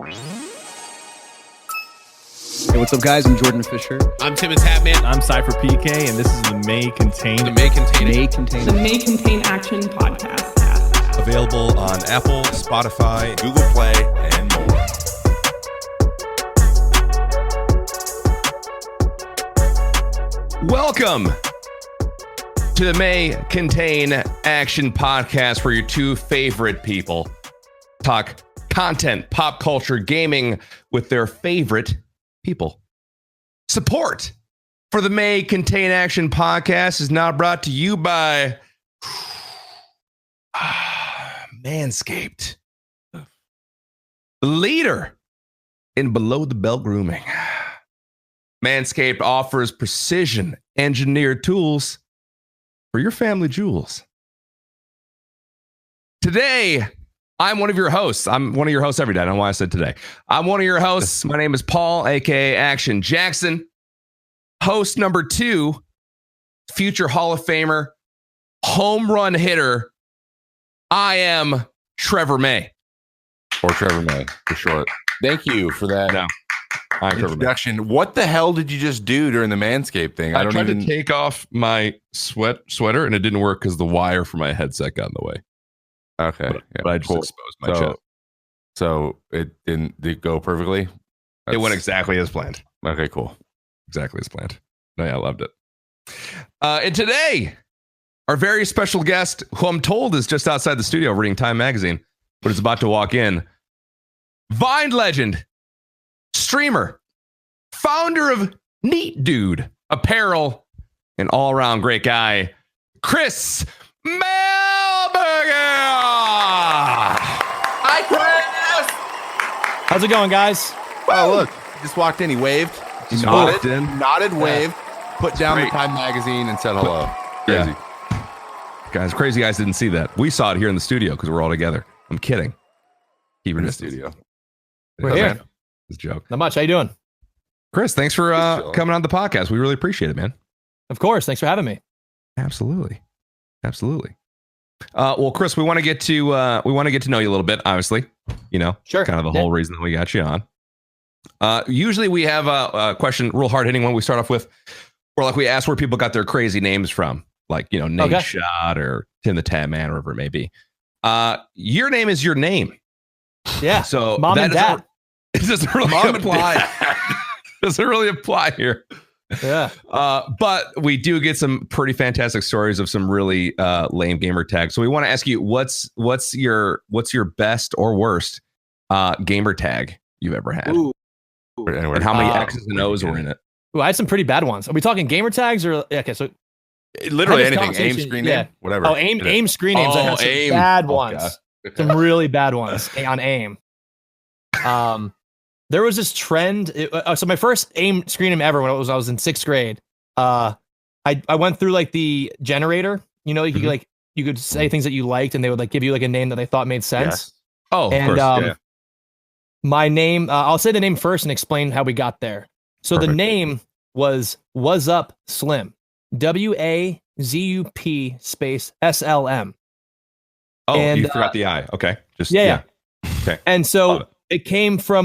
Hey, what's up, guys? I'm Jordan Fisher. I'm Tim and Tapman. I'm Cypher PK, and this is the May Contain. The May Contain. The May Contain Action podcast. Available on Apple, Spotify, Google Play, and more. Welcome to the May Contain Action podcast, where your two favorite people talk content, pop culture, gaming with their favorite people. Support for the May Contain Action podcast is now brought to you by Manscaped, the leader in below the belt grooming. Manscaped offers precision engineered tools for your family jewels. Today, I'm one of your hosts. I'm one of your hosts every day. I don't know why I said today. I'm one of your hosts. My name is Paul, aka ActionJaxon. Host number 2, future Hall of Famer, home run hitter, IamTrevorMay. Or Trevor May, for short. Thank you for that introduction. What the hell did you just do during the Manscaped thing? I tried to take off my sweater, and it didn't work because the wire for my headset got in the way. Okay. But I just exposed my chest. So it did it go perfectly? It went exactly as planned. Okay, cool. Exactly as planned. No, yeah, I loved it. And today, our very special guest, who I'm told is just outside the studio reading Time magazine, but is about to walk in. Vine legend, streamer, founder of Neat Dude Apparel, an all-around great guy, Chris Melberger. Hi, Chris. How's it going, guys? Oh, look, he just walked in. He waved. He nodded, waved, put down the Time magazine, and said hello. Crazy. Yeah. Guys, crazy guys didn't see that. We saw it here in the studio because we're all together. I'm kidding. Even in the studio. We're here. It's a joke. Not much. How you doing? Chris, thanks for coming on the podcast. We really appreciate it, man. Of course. Thanks for having me. Absolutely. Well, Chris, we want to get to know you a little bit, obviously. You know, sure. Kind of the whole reason that we got you on. Usually we have a question, real hard hitting one we start off with, where like we ask where people got their crazy names from, like, you know, Nate Shot or Tim the Tapman, or whatever it may be. Your name is your name. Yeah. So mom and dad. It doesn't really apply. Doesn't really apply here. Yeah. But we do get some pretty fantastic stories of some really lame gamer tags. So we want to ask you, what's your best or worst gamer tag you've ever had? Ooh. And how many X's and O's were in it? Ooh, I had some pretty bad ones. Are we talking gamer tags or okay? So literally anything. AIM screen name, whatever. Oh, AIM screen names. I had some bad ones. Some really bad ones on AIM. There was this trend. So my first AIM screen name ever when I was in 6th grade. I went through like the generator. You know, you could you could say things that you liked, and they would like give you like a name that they thought made sense. Yes. Oh, and, of course. My name. I'll say the name first and explain how we got there. So the name was Up Slim. WAZUP space SLM. Oh, and, you forgot the I. Okay. Just yeah. Okay. And so it came from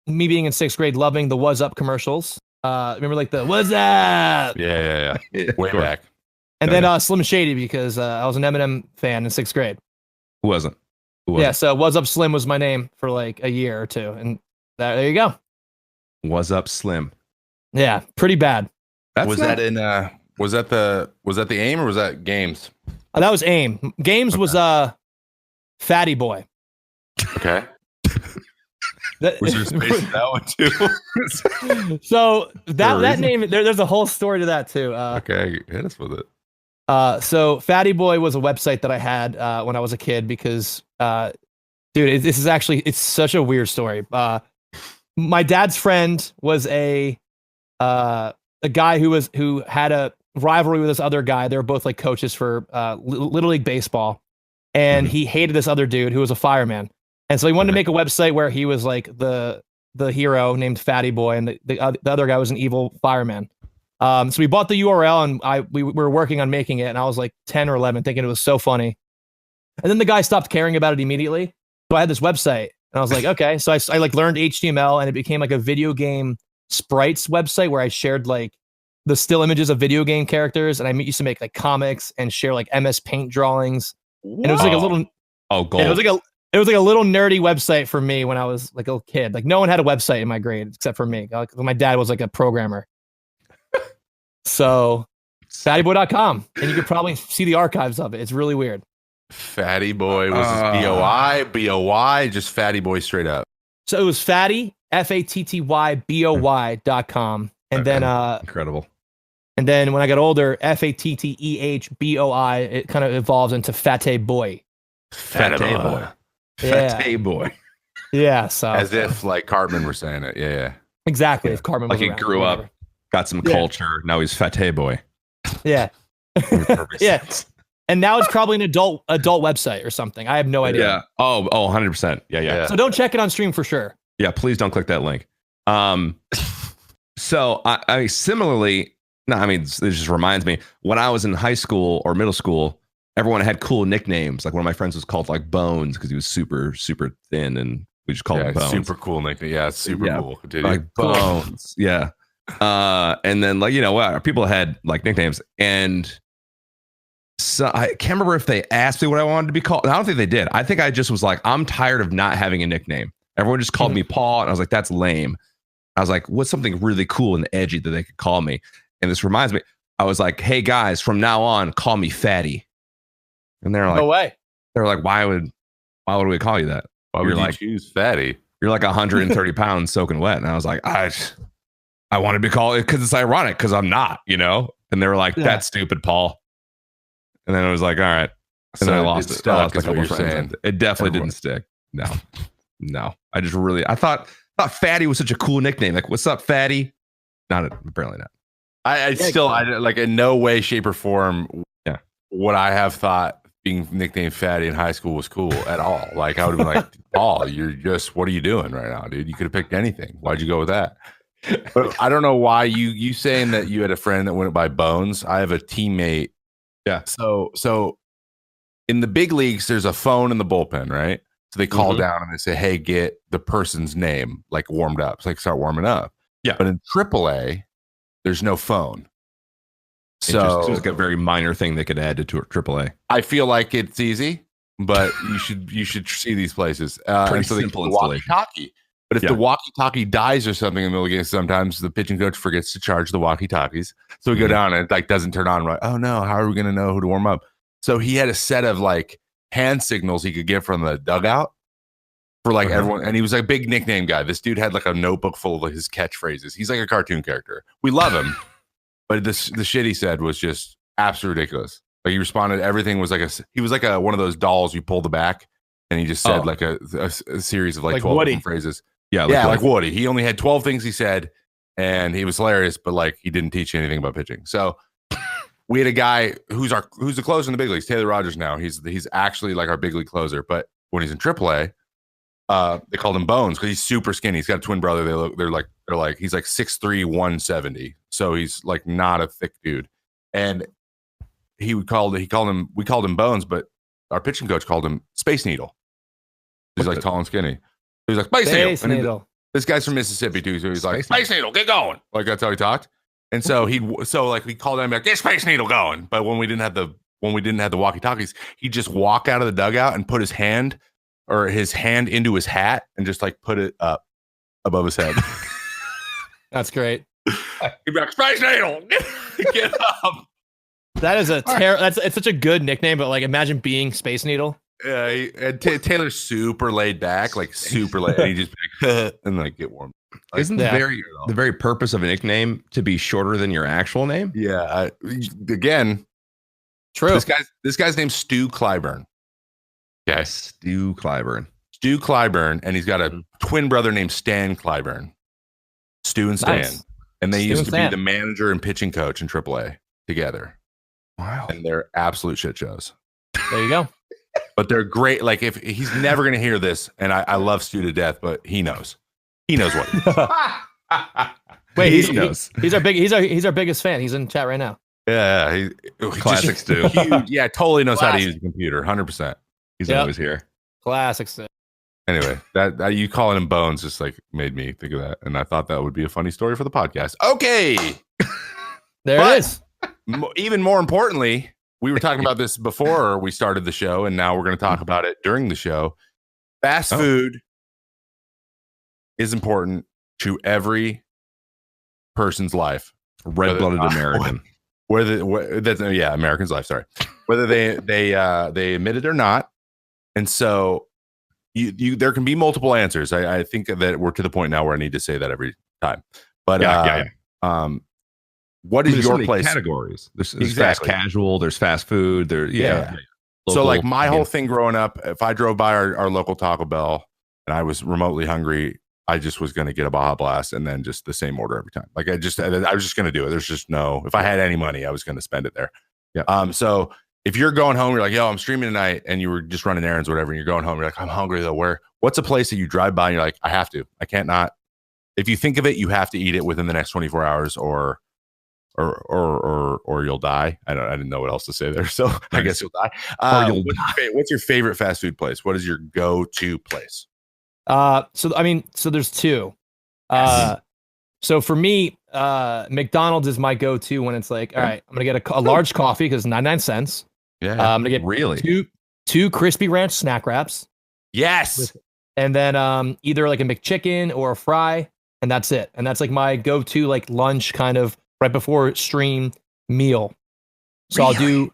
me being in 6th grade, loving the Was Up commercials. Remember like the Was Up? Yeah. Way back. And then Slim Shady, because I was an Eminem fan in 6th grade. Who wasn't? Yeah, so Was Up Slim was my name for like a year or two. And there you go. Was Up Slim. Yeah, pretty bad. Was that the AIM or was that Games? That was AIM. Games was Fatty Boy. Okay. Was there space in that one too? So that name, there's a whole story to that too. Okay, hit us with it. So Fatty Boy was a website that I had when I was a kid because, dude, this is actually, it's such a weird story. My dad's friend was a guy who had a rivalry with this other guy. They were both like coaches for Little League baseball, and he hated this other dude who was a fireman. And so he wanted to make a website where he was like the hero named Fatty Boy, and the other guy was an evil fireman. So we bought the URL, and we were working on making it, and I was like 10 or 11, thinking it was so funny. And then the guy stopped caring about it immediately. So I had this website, And I was like, okay. So I like learned HTML, and it became like a video game sprites website where I shared like the still images of video game characters, and I used to make like comics and share like MS Paint drawings. And it was like a little gold. It was like a little nerdy website for me when I was like a little kid. Like no one had a website in my grade except for me. My dad was like a programmer. So fattyboy.com, and you could probably see the archives of it. It's really weird. Fatty Boy was BOY, just Fatty Boy straight up. So it was fatty, fattyboy.com. And then incredible. And then when I got older, FATTEHBOI, it kind of evolves into Fatty Boy. Fatty Boy. Fatty Boy. Yeah. So as if like Cartman were saying it. Yeah. Exactly. If Cartman like was he around, grew up, got some culture. Now he's Fatty Boy. Yeah. Yeah. And now it's probably an adult website or something. I have no idea. Yeah. Oh, 100%. Yeah. So don't check it on stream for sure. Yeah. Please don't click that link. So I similarly, this just reminds me when I was in high school or middle school, everyone had cool nicknames. Like one of my friends was called like Bones because he was super, super thin, and we just called him Bones. Super cool nickname. Yeah, it's super cool. Continue. Like Bones. Yeah. And then like, people had like nicknames, and so I can't remember if they asked me what I wanted to be called. I don't think they did. I think I just was like, I'm tired of not having a nickname. Everyone just called me Paul, and I was like, that's lame. I was like, what's something really cool and edgy that they could call me? And this reminds me, I was like, hey guys, from now on, call me Fatty. And they're like, no way. They're like, why would we call you that? Why would you choose Fatty? You're like 130 pounds soaking wet. And I was like, I want to be called it because it's ironic because I'm not, And they were like, that's stupid, Paul. And then I was like, all right. And then I lost it. I lost a couple friends. It definitely didn't stick. No. I thought Fatty was such a cool nickname. Like, what's up, Fatty? Apparently not. I like in no way, shape, or form. Yeah. Would I have thought being nicknamed Fatty in high school was cool at all? Like I would have been like, Paul, what are you doing right now, dude? You could have picked anything. Why'd you go with that? But I don't know why you saying that you had a friend that went by Bones. I have a teammate. Yeah. So in the big leagues, there's a phone in the bullpen, right? So they call down and they say, hey, get the person's name like warmed up. So like start warming up. Yeah. But in AAA, there's no phone. So it's like a very minor thing they could add to AAA. I feel like it's easy, but you should see these places. Pretty simple installation. Walkie-talkie. But if the walkie-talkie dies or something in the middle of the game, sometimes the pitching coach forgets to charge the walkie-talkies. So we go down and it like doesn't turn on. Right? Oh no, how are we going to know who to warm up? So he had a set of like hand signals he could get from the dugout for like everyone. And he was like a big nickname guy. This dude had like a notebook full of like, his catchphrases. He's like a cartoon character. We love him. But the shit he said was just absolutely ridiculous. Like he responded, everything was like he was like one of those dolls you pull the back, and he just said like a series of like 12 different phrases. Yeah, like Woody. He only had 12 things he said, and he was hilarious, but like he didn't teach you anything about pitching. So we had a guy who's the closer in the big leagues, Taylor Rogers. Now he's actually like our big league closer, but when he's in AAA, they called him Bones because he's super skinny. He's got a twin brother. They're like he's like 6'3", 170. So he's like not a thick dude. And we called him Bones, but our pitching coach called him Space Needle. He's like tall and skinny. He's like Space Needle. This guy's from Mississippi too, so he's like Space Needle, get going. Like that's how he talked. And so we called him like, get Space Needle going. But when we didn't have the walkie-talkies, he'd just walk out of the dugout and put his hand into his hat and just like put it up above his head. That's great. He'd be like, Space Needle, get up. That is it's such a good nickname, but like imagine being Space Needle. Yeah, Taylor's super laid back, like super laid, and he just like, and like get warm. Like, isn't the very purpose of a nickname to be shorter than your actual name? Yeah. Again, true. This guy's name's Stu Clyburn. Okay, Stu Clyburn, and he's got a twin brother named Stan Clyburn. Stu and Stan, nice. And they used to be the manager and pitching coach in AAA together. Wow, and they're absolute shit shows. There you go. But they're great. Like if he's never going to hear this, and I love Stu to death, but he knows what. Wait, he knows. He's our biggest fan. He's in chat right now. Yeah, classic Stu. Yeah, totally knows how to use a computer. 100%. He's always here. Classic Stu. Anyway, that you calling him Bones just like made me think of that, and I thought that would be a funny story for the podcast. Okay, There But- it is. Even more importantly, we were talking about this before we started the show, and now we're going to talk about it during the show. Fast food is important to every person's life. Red-blooded American. American's life. Sorry, whether they admit it or not, and so you there can be multiple answers. I think that we're to the point now where I need to say that every time. But what is There's your so many place? categories. There's Exactly. fast casual. There's fast food. There, Yeah. So Local, like my yeah. whole thing growing up, if I drove by our local Taco Bell and I was remotely hungry, I just was going to get a Baja Blast and then just the same order every time. Like I was just going to do it. There's just no, if I had any money, I was going to spend it there. Yeah. So if you're going home, you're like, yo, I'm streaming tonight, and you were just running errands, whatever, and you're going home, you're like, I'm hungry though. What's a place that you drive by and you're like, I have to, I can't not. If you think of it, you have to eat it within the next 24 hours or you'll die. I didn't know what else to say there. So I guess you'll die. What's your favorite fast food place? What is your go-to place? So there's two. So for me, McDonald's is my go-to when it's like, all right, I'm gonna get a large coffee because 99 cents. Yeah. I'm gonna get Really? two crispy ranch snack wraps, Yes. and then either like a McChicken or a fry, and that's it. And that's like my go-to like lunch kind of right before stream meal. So I'll do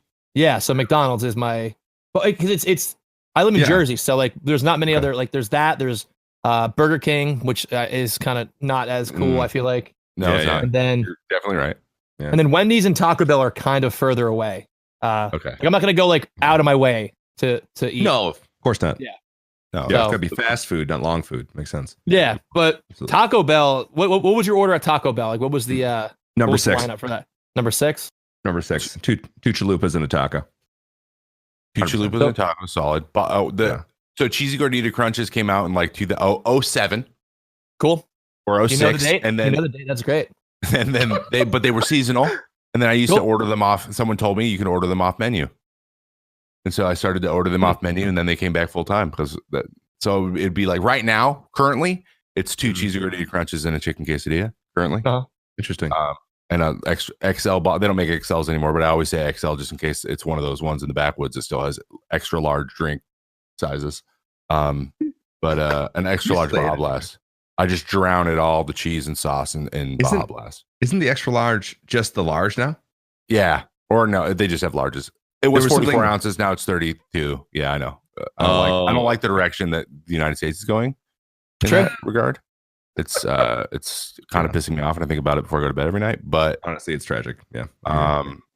So McDonald's is my, but because it's I live in Jersey, so like there's not many other like there's Burger King, which is kind of not as cool. I feel like. No, it's not. And then You're definitely right. Yeah. and then Wendy's and Taco Bell are kind of further away. Okay. Like I'm not gonna go like out of my way to eat. No, of course not. Yeah. No. Yeah, it's So- gotta be fast food, not long food. Makes sense. Yeah, but Absolutely. Taco Bell. What was your order at Taco Bell? Like what was the what Number was the 6. lineup for that? Number 6. Number 6. Two chalupas and a taco. Two chalupas and a taco, solid. But so cheesy gordita crunches came out in like 07 Cool. or 06, You know the date. and then you know the date. That's great. and then they were seasonal, and then I used to order them off. Someone told me you can order them off menu, and so I started to order them off menu, and then they came back full time because that. So it'd be like right now, currently, it's 2 cheesy gordita crunches and a chicken quesadilla. Currently, Interesting. and a extra XL. They don't make XLs anymore, but I always say XL just in case it's one of those ones in the backwoods that still has extra large drink sizes. But an extra large Baja Blast. I just drown it all the cheese and sauce in Baja Blast. Isn't the extra large just the large now? Yeah, or no, they just have larges. It was 44 something- ounces. Now it's 32. Yeah, I know. I don't like the direction that the United States is going in Sure. that regard. It's kind of pissing me off, and I think about it before I go to bed every night. But Honestly, it's tragic. Yeah.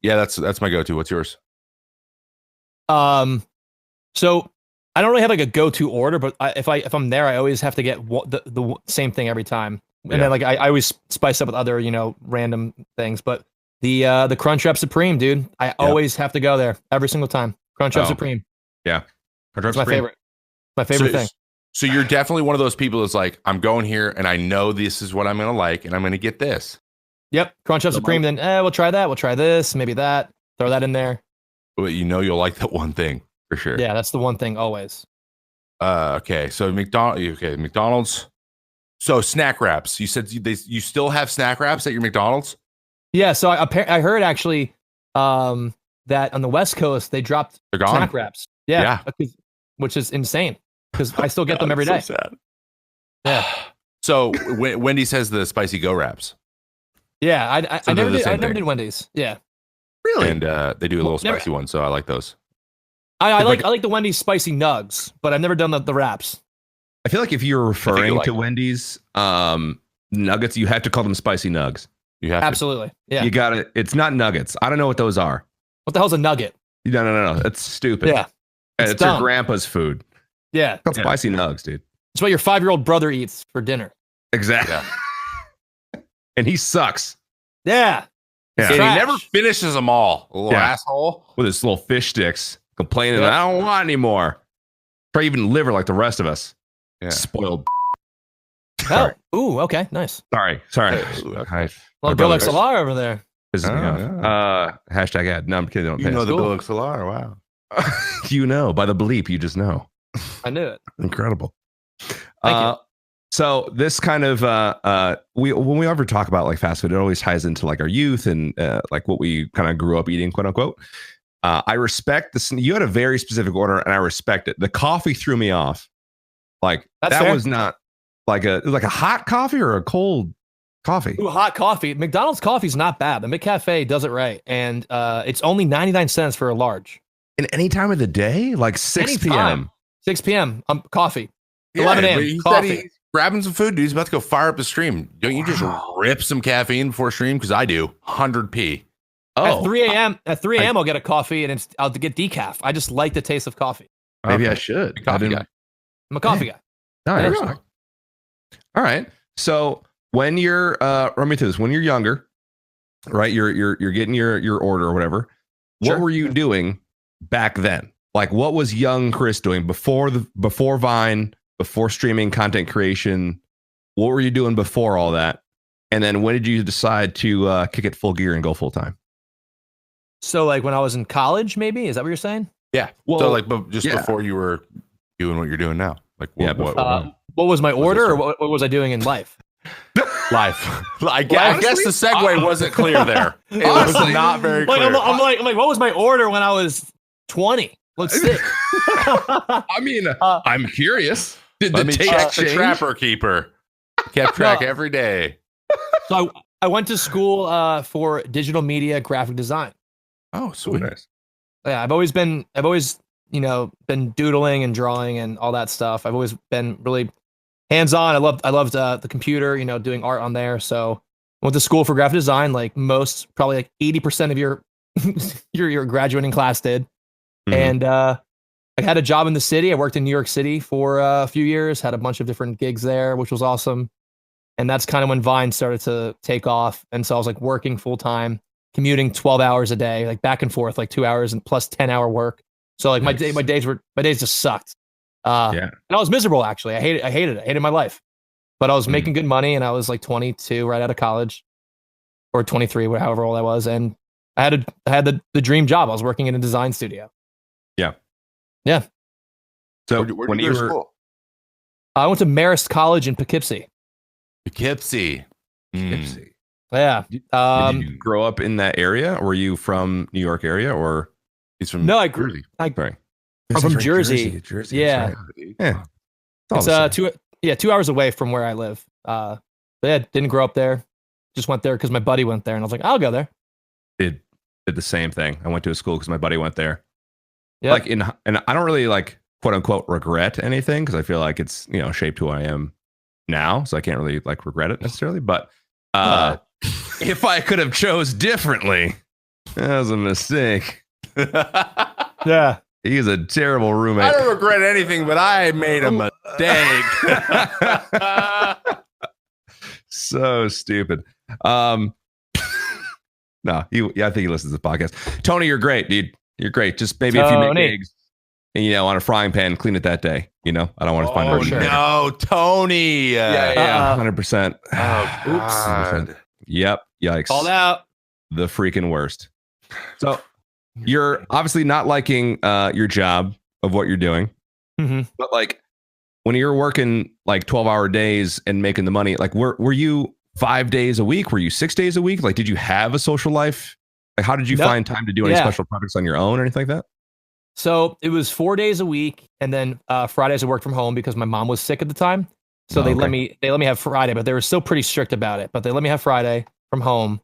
that's my go-to. What's yours? So I don't really have like a go-to order, but if I'm there, I always have to get the same thing every time, and then like I always spice up with other random things. But the Crunchwrap Supreme, dude, I always have to go there every single time. Crunchwrap Supreme, Yeah. it's my favorite. My favorite thing. So you're definitely one of those people that's like, I'm going here, and I know this is what I'm going to like, and I'm going to get this. Yep, Crunchwrap Supreme. Then we'll try that. We'll try this. Maybe that. Throw that in there. But you'll like that one thing for sure. Yeah, that's the one thing always. Okay. So McDonald's. So snack wraps. You said you still have snack wraps at your McDonald's? Yeah. So I heard actually that on the West Coast they dropped They're gone. snack wraps. Yeah. Which is insane because I still get them every day. So sad. Yeah. So Wendy's has the spicy go wraps. Yeah. I never they're the did. same I never thing. did Wendy's. Yeah. Really? And they do a little Never- spicy one, so I like those. I like the Wendy's spicy nugs, but I've never done the wraps. I feel like if you're referring like to it. Wendy's nuggets, you have to call them spicy nugs. You have to. Absolutely. Yeah. You got it. It's not nuggets. I don't know what those are. What the hell's a nugget? No. That's stupid. Yeah. It's It's your dumb. grandpa's food. Yeah. It's called spicy nugs, dude. It's what your 5-year-old brother eats for dinner. Exactly. And he sucks. Yeah. Yeah. And he Trash. never finishes them all. A little asshole. With his little fish sticks, complaining, Yep. I don't want any more. Try even liver like the rest of us. Yeah. Spoiled. Oh. Ooh. Okay. Nice. Sorry. Ooh, I, Well, Bill XLR over there. pisses me off. Hashtag ad. No, I'm kidding. Don't You pay know us. the Cool. Bill XLR. Wow. You know by the bleep. You just know. I knew it. Incredible. Thank you. So this kind of when we ever talk about like fast food, it always ties into like our youth and like what we kind of grew up eating, quote unquote. I respect this. You had a very specific order, and I respect it. The coffee threw me off. Like That's that fair. was not like a hot coffee or a cold coffee. Ooh, hot coffee. McDonald's coffee is not bad. The McCafe does it right, and it's only 99 cents for a large. And any time of the day, like 6 Anytime. p.m. 6 p.m. Coffee. Yeah, 11 but a.m. he said Coffee. he's grabbing some food, dude. He's about to go fire up the stream. Don't you just rip some caffeine before stream? Because I do. 100p. At 3 a.m. I'll get a coffee, and I'll get decaf. I just like the taste of coffee. Maybe I should. Coffee guy. I'm a coffee guy. No, I Yeah. respect. All right. So when you're run me through this. When you're younger, right? You're getting your order or whatever. Sure. What were you doing back then? Like, what was young Chris doing before Vine, before streaming, content creation? What were you doing before all that? And then when did you decide to kick it full gear and go full time? So, like when I was in college, maybe? Is that what you're saying? Yeah. Well, so like, but just yeah. before you were doing what you're doing now. Like, Yeah, what What was my order, or what was I doing in life? life? I guess the segue wasn't clear there. It was Honestly. not very Like, clear. I'm like, what was my order when I was 20? Let's see. I mean, I'm curious. Did the Let me taste check the change? trapper keeper. Kept track every day. So I went to school for digital media graphic design. Oh, Ooh, sweet. nice. Yeah, I've always been doodling and drawing and all that stuff. I've always been really hands-on. I loved the computer, doing art on there. So I went to school for graphic design, like most, probably like 80% of your your graduating class did. Mhm. And I had a job in the city. I worked in New York City for a few years, had a bunch of different gigs there, which was awesome. And that's kind of when Vine started to take off. And so I was like working full time, commuting 12 hours a day, like back and forth, like 2 hours and plus 10-hour work. So like my days just sucked. Yeah. And I was miserable actually. I hated it. I hated my life. But I was making good money, and I was like 22 right out of college, or 23, however old I was, and I had the dream job. I was working in a design studio. Yeah. So Where'd when you you go to were school? I went to Marist College in Poughkeepsie. Poughkeepsie. Poughkeepsie. Yeah. Did you grow up in that area? Or were you from New York area? Or He's from No, I grew. Jersey. sorry, I'm from Jersey. Jersey. Yeah. that's right. Yeah. all It's the same. 2 hours away from where I live. But yeah, didn't grow up there. Just went there because my buddy went there, and I was like, I'll go there. did the same thing. I went to a school because my buddy went there. Yeah. Like and I don't really like quote unquote regret anything because I feel like it's shaped who I am now, so I can't really like regret it necessarily. But if I could have chose differently, that was a mistake. Yeah. He's a terrible I roommate. don't regret anything, but I made a mistake. So stupid. No, I think he listens to the podcast. Tony, you're great, dude. You're great. Just maybe if you make Tony. eggs, and, on a frying pan, clean it that day. I don't want to find Oh, out. sure. no, Tony. Yeah. 100%. Oh, God. Yep. Yikes. Called out. The freaking worst. So you're obviously not liking your job of what you're doing, Mm-hmm. but like when you're working like 12-hour days and making the money, like were you 5 days a week? Were you 6 days a week? Like, did you have a social life? Like, how did you No. find time to do any Yeah. special projects on your own or anything like that? So it was 4 days a week, and then Fridays I worked from home because my mom was sick at the time. So Oh, they okay. let me have Friday, but they were still pretty strict about it. But they let me have Friday from home.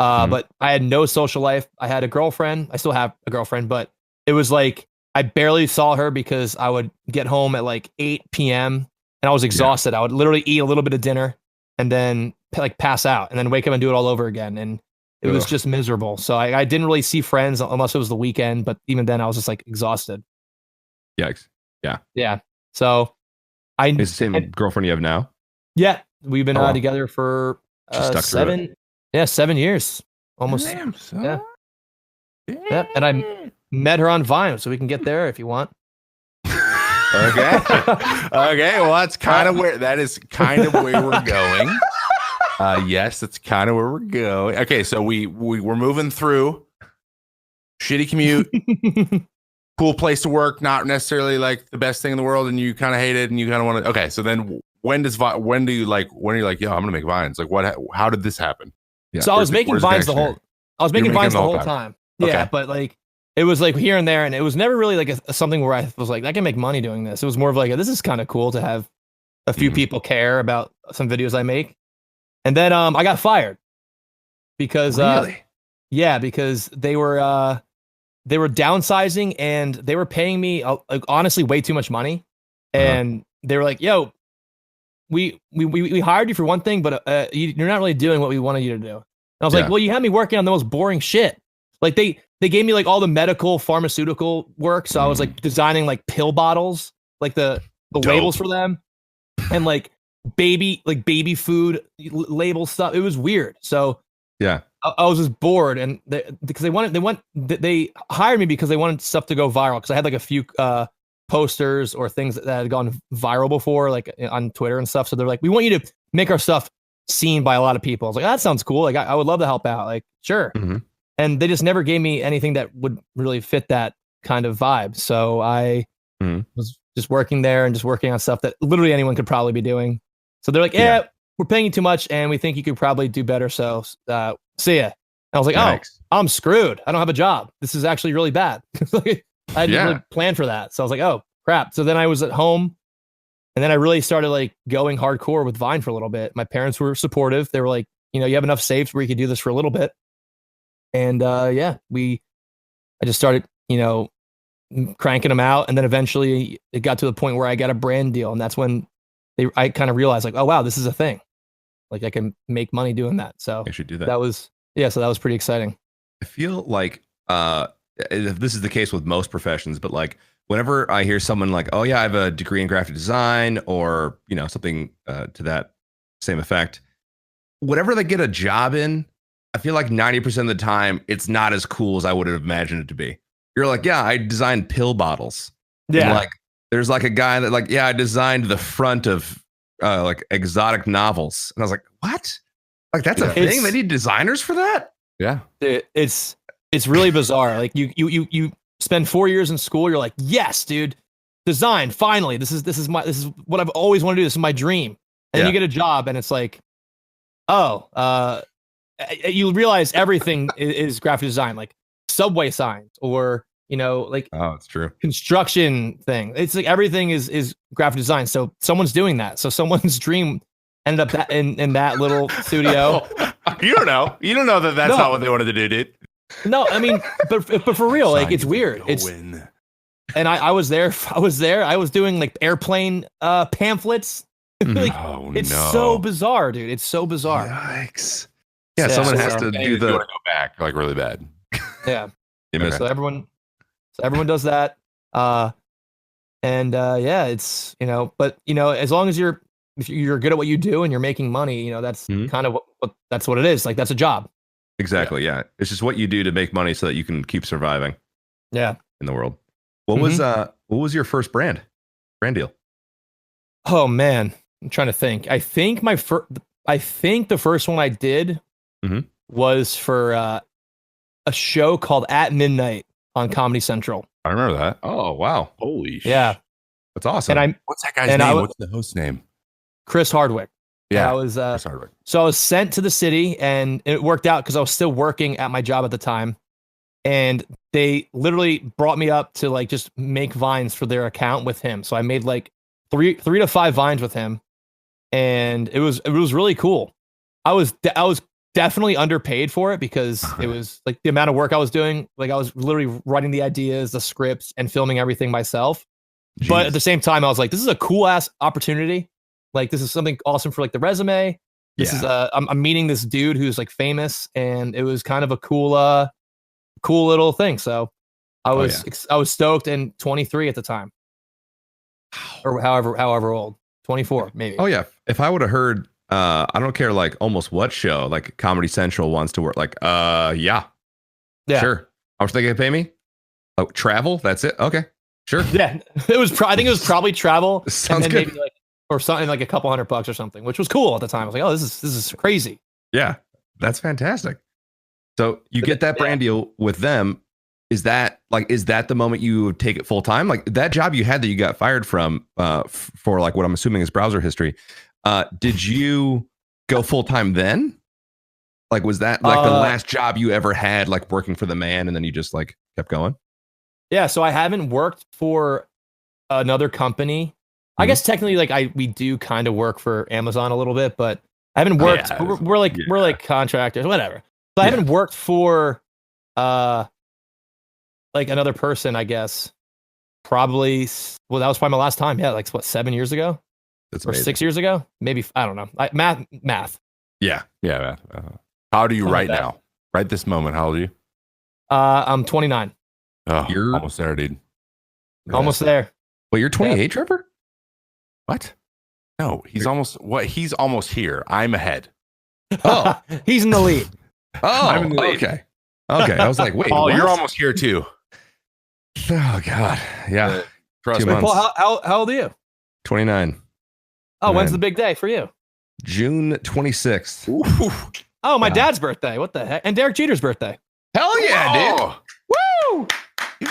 Mhm. But I had no social life. I had a girlfriend. I still have a girlfriend, but it was like I barely saw her because I would get home at like 8 p.m. and I was exhausted. I would literally eat a little bit of dinner and then like pass out and then wake up and do it all over again. And it was Ugh. just miserable. So I didn't really see friends unless it was the weekend. But even then, I was just like exhausted. Yikes. Yeah. So I It's the same girlfriend you have now? yeah, we've been Oh, wow. together for She stuck through 7 years almost. Damn, son. Yeah. Yeah, and I met her on Vine, so we can get there if you want. Okay. Okay. Well, that's kind of where we're going. Yes, that's kind of where we're going. Okay, so we're moving through shitty commute, cool place to work, not necessarily like the best thing in the world, and you kind of hate it, and you kind of want to. Okay, so then when are you like, yo, I'm gonna make Vines? Like, how did this happen? Yeah. So I was making Vines the whole. I was making Vines the whole time. Yeah, Okay. but like it was like here and there, and it was never really like something where I was like, I can make money doing this. It was more of like, this is kind of cool to have a few people care about some videos I make. And then I got fired because Really? yeah, because they were downsizing and they were paying me like, honestly way too much money, and they were like, yo, we hired you for one thing, but you're not really doing what we wanted you to do. And I was like, well, you had me working on the most boring shit. Like they gave me like all the medical pharmaceutical work. So I was like designing like pill bottles, like the labels for them, and like baby food label stuff. It was weird. So Yeah. I was just bored, and they hired me because they wanted stuff to go viral. Because I had like a few posters or things that had gone viral before, like on Twitter and stuff. So they're like, we want you to make our stuff seen by a lot of people. I was like, that sounds cool. Like I would love to help out. Like, sure. And they just never gave me anything that would really fit that kind of vibe. So I was just working there and just working on stuff that literally anyone could probably be doing. So they're like, yeah, we're paying you too much, and we think you could probably do better. So see ya. And I was like, Yikes. oh, I'm screwed. I don't have a job. This is actually really bad. I didn't really plan for that. So I was like, oh crap. So then I was at home, and then I really started like going hardcore with Vine for a little bit. My parents were supportive. They were like, you have enough saves where you could do this for a little bit. And I just started, cranking them out. And then eventually it got to the point where I got a brand deal. And that's when I kind of realized like, oh, wow, this is a thing. Like I can make money doing that. So I should do that. So that was pretty exciting. I feel like this is the case with most professions, but like whenever I hear someone like, oh yeah, I have a degree in graphic design or, something to that same effect, whatever they get a job in, I feel like 90% of the time it's not as cool as I would have imagined it to be. You're like, yeah, I designed pill bottles. Yeah. And like there's like a guy that like, yeah, I designed the front of like exotic novels. And I was like, what? Like that's a thing? They need designers for that? Yeah. It's really bizarre. Like you spend 4 years in school, you're like, yes, dude, design, finally. This is what I've always wanted to do. This is my dream. And then you get a job and it's like, you realize everything is graphic design, like subway signs or, like it's true. Construction thing. It's like everything is graphic design. So someone's doing that. So someone's dream ended up in that little studio. You don't know. You don't know that's not what they wanted to do, dude. No, I mean, but for real, like it's weird. And I was there. I was doing like airplane pamphlets. Like, it's so bizarre, dude. It's so bizarre. Yikes. Yeah, someone has to do the go back like really bad. Yeah. Okay. So everyone does that. It's but as long as if you're good at what you do and you're making money, that's kind of that's what it is. Like that's a job. Exactly. Yeah. It's just what you do to make money so that you can keep surviving. Yeah. In the world. What was your first brand deal? Oh man, I'm trying to think. I think the first one I did was for a show called At Midnight on Comedy Central. I remember that. Oh wow! Holy yeah, that's awesome. And what's that guy's name? What's the host's name? Chris Hardwick. Yeah, I was. Chris Hardwick. So I was sent to the city, and it worked out because I was still working at my job at the time, and they literally brought me up to like just make vines for their account with him. So I made like three to five vines with him, and it was really cool. I was definitely underpaid for it because it was like the amount of work I was doing. Like I was literally writing the ideas, the scripts, and filming everything myself. Jeez. But at the same time, I was like, this is a cool ass opportunity. Like this is something awesome for like the resume. This is I'm meeting this dude who's like famous, and it was kind of a cool little thing. So I was stoked, and 23 at the time, or however old, 24 maybe. Oh yeah, if I would have heard. I don't care like almost what show like Comedy Central wants to work like yeah sure, how much they gonna pay me? Oh, travel, that's it. Okay, sure. Yeah, I think it was probably travel. Sounds and then good. Maybe like or something like a couple $100 or something, which was cool at the time. I was like, oh, this is crazy. Yeah, that's fantastic. So you get that brand deal with them. is that the moment you take it full time? Like that job you had that you got fired from for like what I'm assuming is browser history. Did you go full time then? Like, was that like the last job you ever had, like working for the man, and then you just like kept going? Yeah. So I haven't worked for another company. I guess technically, like we do kind of work for Amazon a little bit, but I haven't worked. We're like contractors, whatever. So I haven't worked for like another person. I guess probably. Well, that was probably my last time. Yeah, like what, 7 years ago? That's or amazing. 6 years ago? Maybe, I don't know. Math. Yeah. Math. How old are you Something right like that. now? Right this moment, how old are you? I'm 29. Oh, You're- almost there, dude. Almost there. Wait, you're 28, Trevor? What? No, he's almost here. I'm ahead. Oh. He's in the lead. Oh, I'm in the lead. okay. I was like, wait, Oh, what? you're almost here too. Oh God, yeah. Trust 2 me. months. Paul, how old are you? 29, Oh, when's Man. the big day for you? June 26th. Ooh. Oh, my Yeah. dad's birthday. What the heck? And Derek Jeter's birthday. Hell yeah, dude! Oh, Woo!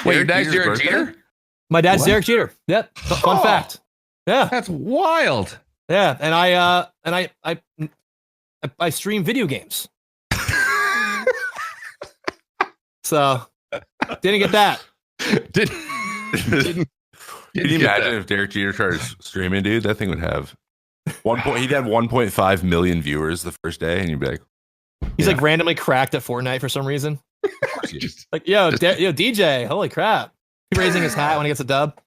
Wait, your dad's Derek Jeter? My dad's What? Derek Jeter. Yep. Fun Oh. fact. Yeah. That's wild. Yeah. And I stream video games. So didn't get that. Didn't Can you get imagine if Derek Jeter started streaming, dude? That thing would have he'd have 1.5 million viewers the first day, and you'd be like, He's like randomly cracked at Fortnite for some reason. Just- Like, yo, DJ, holy crap. He's raising his hat when he gets a dub.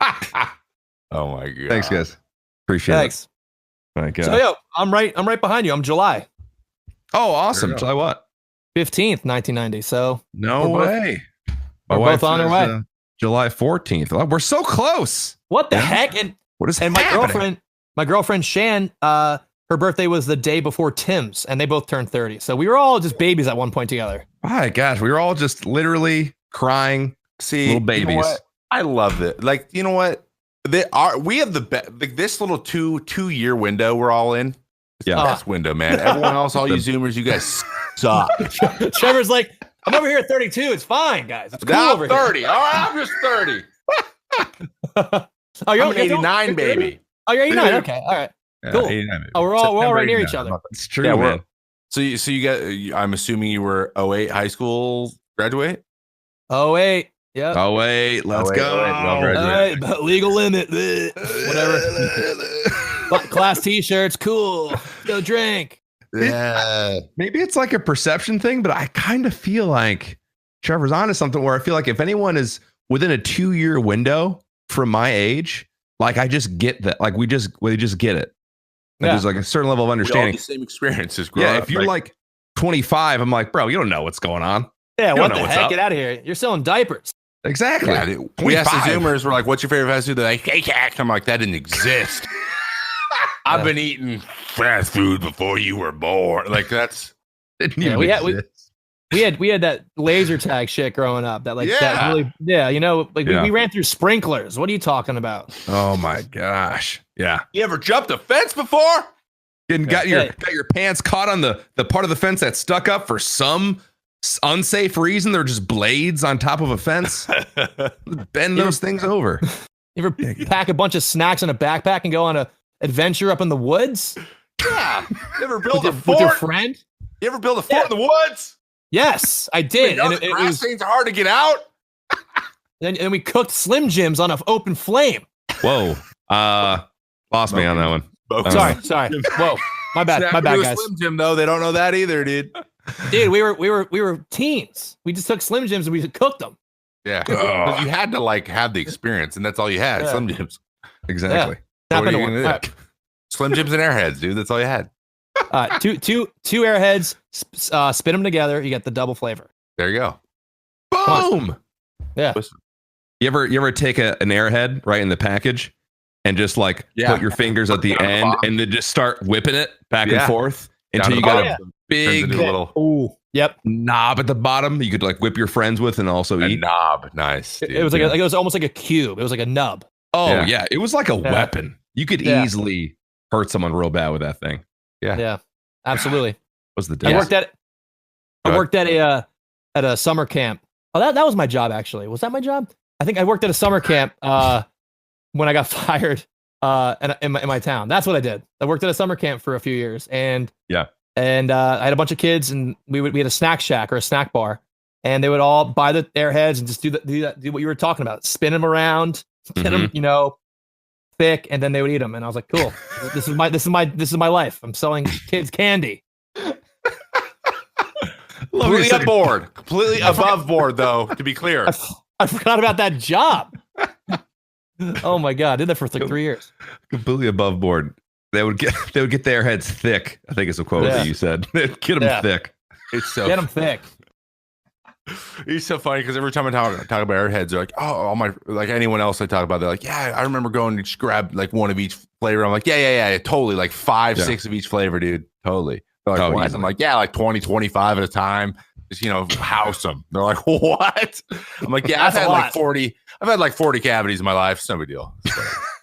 oh my god. Thanks, guys. Appreciate Thanks. it. My God. So yo, I'm right behind you. I'm July Oh, awesome. There you go. July what? 15th, 1990. So No We're both- way. we're both on our way. July 14th. Oh, we're so close. what the Yeah. heck? And What is my happening? girlfriend Shan, her birthday was the day before Tim's, and they both turned 30. So we were all just babies at one point together. My gosh, we were all just literally crying. See, Little babies. You know what? I love it. Like, you know what? We have the best. Like, this little two-year window we're all in. It's Yeah. the best window, man. Everyone else, all you Zoomers, you guys suck. Trevor's like, I'm over here at 32. It's fine, guys. It's cool Now over I'm 30. All right, I'm just 30. here. Oh, I'm an you're 89 baby. Oh, you're 89. Okay, all right. Cool. 89 maybe. Oh, we're all September right near 89. each other. It's true, Yeah, man. So you got. I'm assuming you were 08 high school graduate. Oh wait, yeah. Oh wait, let's 08, go. 08, well, All graduate. right, legal limit. Whatever. Class T-shirts, cool. Go drink. Yeah. Maybe it's like a perception thing, but I kind of feel like Trevor's onto something where I feel like if anyone is within a 2-year window from my age, like I just get that. Like we just get it. Like, Yeah. there's like a certain level of We all understanding. the same experiences. growing Yeah, up, if you're like 25, I'm like, bro, you don't know what's going on. Yeah, You what don't know the what's heck? up. Get out of here. You're selling diapers. Exactly. Yeah, dude. We asked the 25. Zoomers, we're like, what's your favorite fast food? They're like, Shake Shack. I'm like, that didn't exist. I've been eating fast food before you were born. Like, that's Didn't Yeah, even we had- we- exist. We had that laser tag shit growing up. That like that Yeah. really you know, like Yeah. we ran through sprinklers. What are you talking about? Oh my gosh. Yeah. you ever jumped a fence before? And got Hey. your pants caught on the part of the fence that stuck up for some unsafe reason. They're just blades on top of a fence. Bend those things over. You ever pack a bunch of snacks in a backpack and go on a adventure up in the woods Yeah. You ever build with a your fort? friend? You ever build a fort in the woods? Yes, I You did. know And the it grass was, stains are hard to get out. and we cooked Slim Jims on an open flame. Whoa. Lost me on that one. Sorry. Whoa, my bad, Snap my bad, into a guys. Slim Jim, though. They don't know that either, dude. Dude, we were teens. We just took Slim Jims and we cooked them. Yeah. Ugh. 'Cause you had to like have the experience, and that's all you had. Yeah. Slim Jims. Exactly. Snap What are into you one. gonna do? All right. Slim Jims and Airheads, dude. That's all you had. Two airheads, spin them together. You get the double flavor. There you go. Boom. Yeah. You ever take an airhead right in the package and just like Yeah. put your fingers at the Down the end bottom. and then just start whipping it back Yeah. and forth Down until to you the got bottom. a Turns big into a little Ooh. Yep. knob at the bottom you could like whip your friends with and also a eat? knob. Nice. It was like it was almost like a cube. It was like a nub. Oh Yeah. yeah. It was like a Yeah. weapon. You could Yeah. easily hurt someone real bad with that thing. Yeah. Absolutely. Was the I day. worked at Go I worked at a summer camp Oh, that was my job actually. Was that my job? I think I worked at a summer camp when I got fired in my town. That's what I did. I worked at a summer camp for a few years, and I had a bunch of kids, and we had a snack shack or a snack bar, and they would all buy the airheads and just do what you were talking about, spin them around, get them, thick, and then they would eat them. And I was like, cool, this is my life. I'm selling kids candy. Completely above board, though. To be clear, I forgot about that job. Oh my god, I did that for like 3 years. Completely above board. They would get their heads thick. I think it's a quote that you said. Get them thick. It's so get them thick. It's so funny because every time I talk about airheads, they're like, oh, all my, like anyone else I talk about, they're like, yeah, I remember going to just grab like one of each flavor. I'm like, yeah, totally, like 6 of each flavor, dude, totally. They're like, I'm like, yeah, like 20, 25 at a time. Just house them. They're like, what? I'm like, yeah, I've had like 40 cavities in my life. It's no big deal.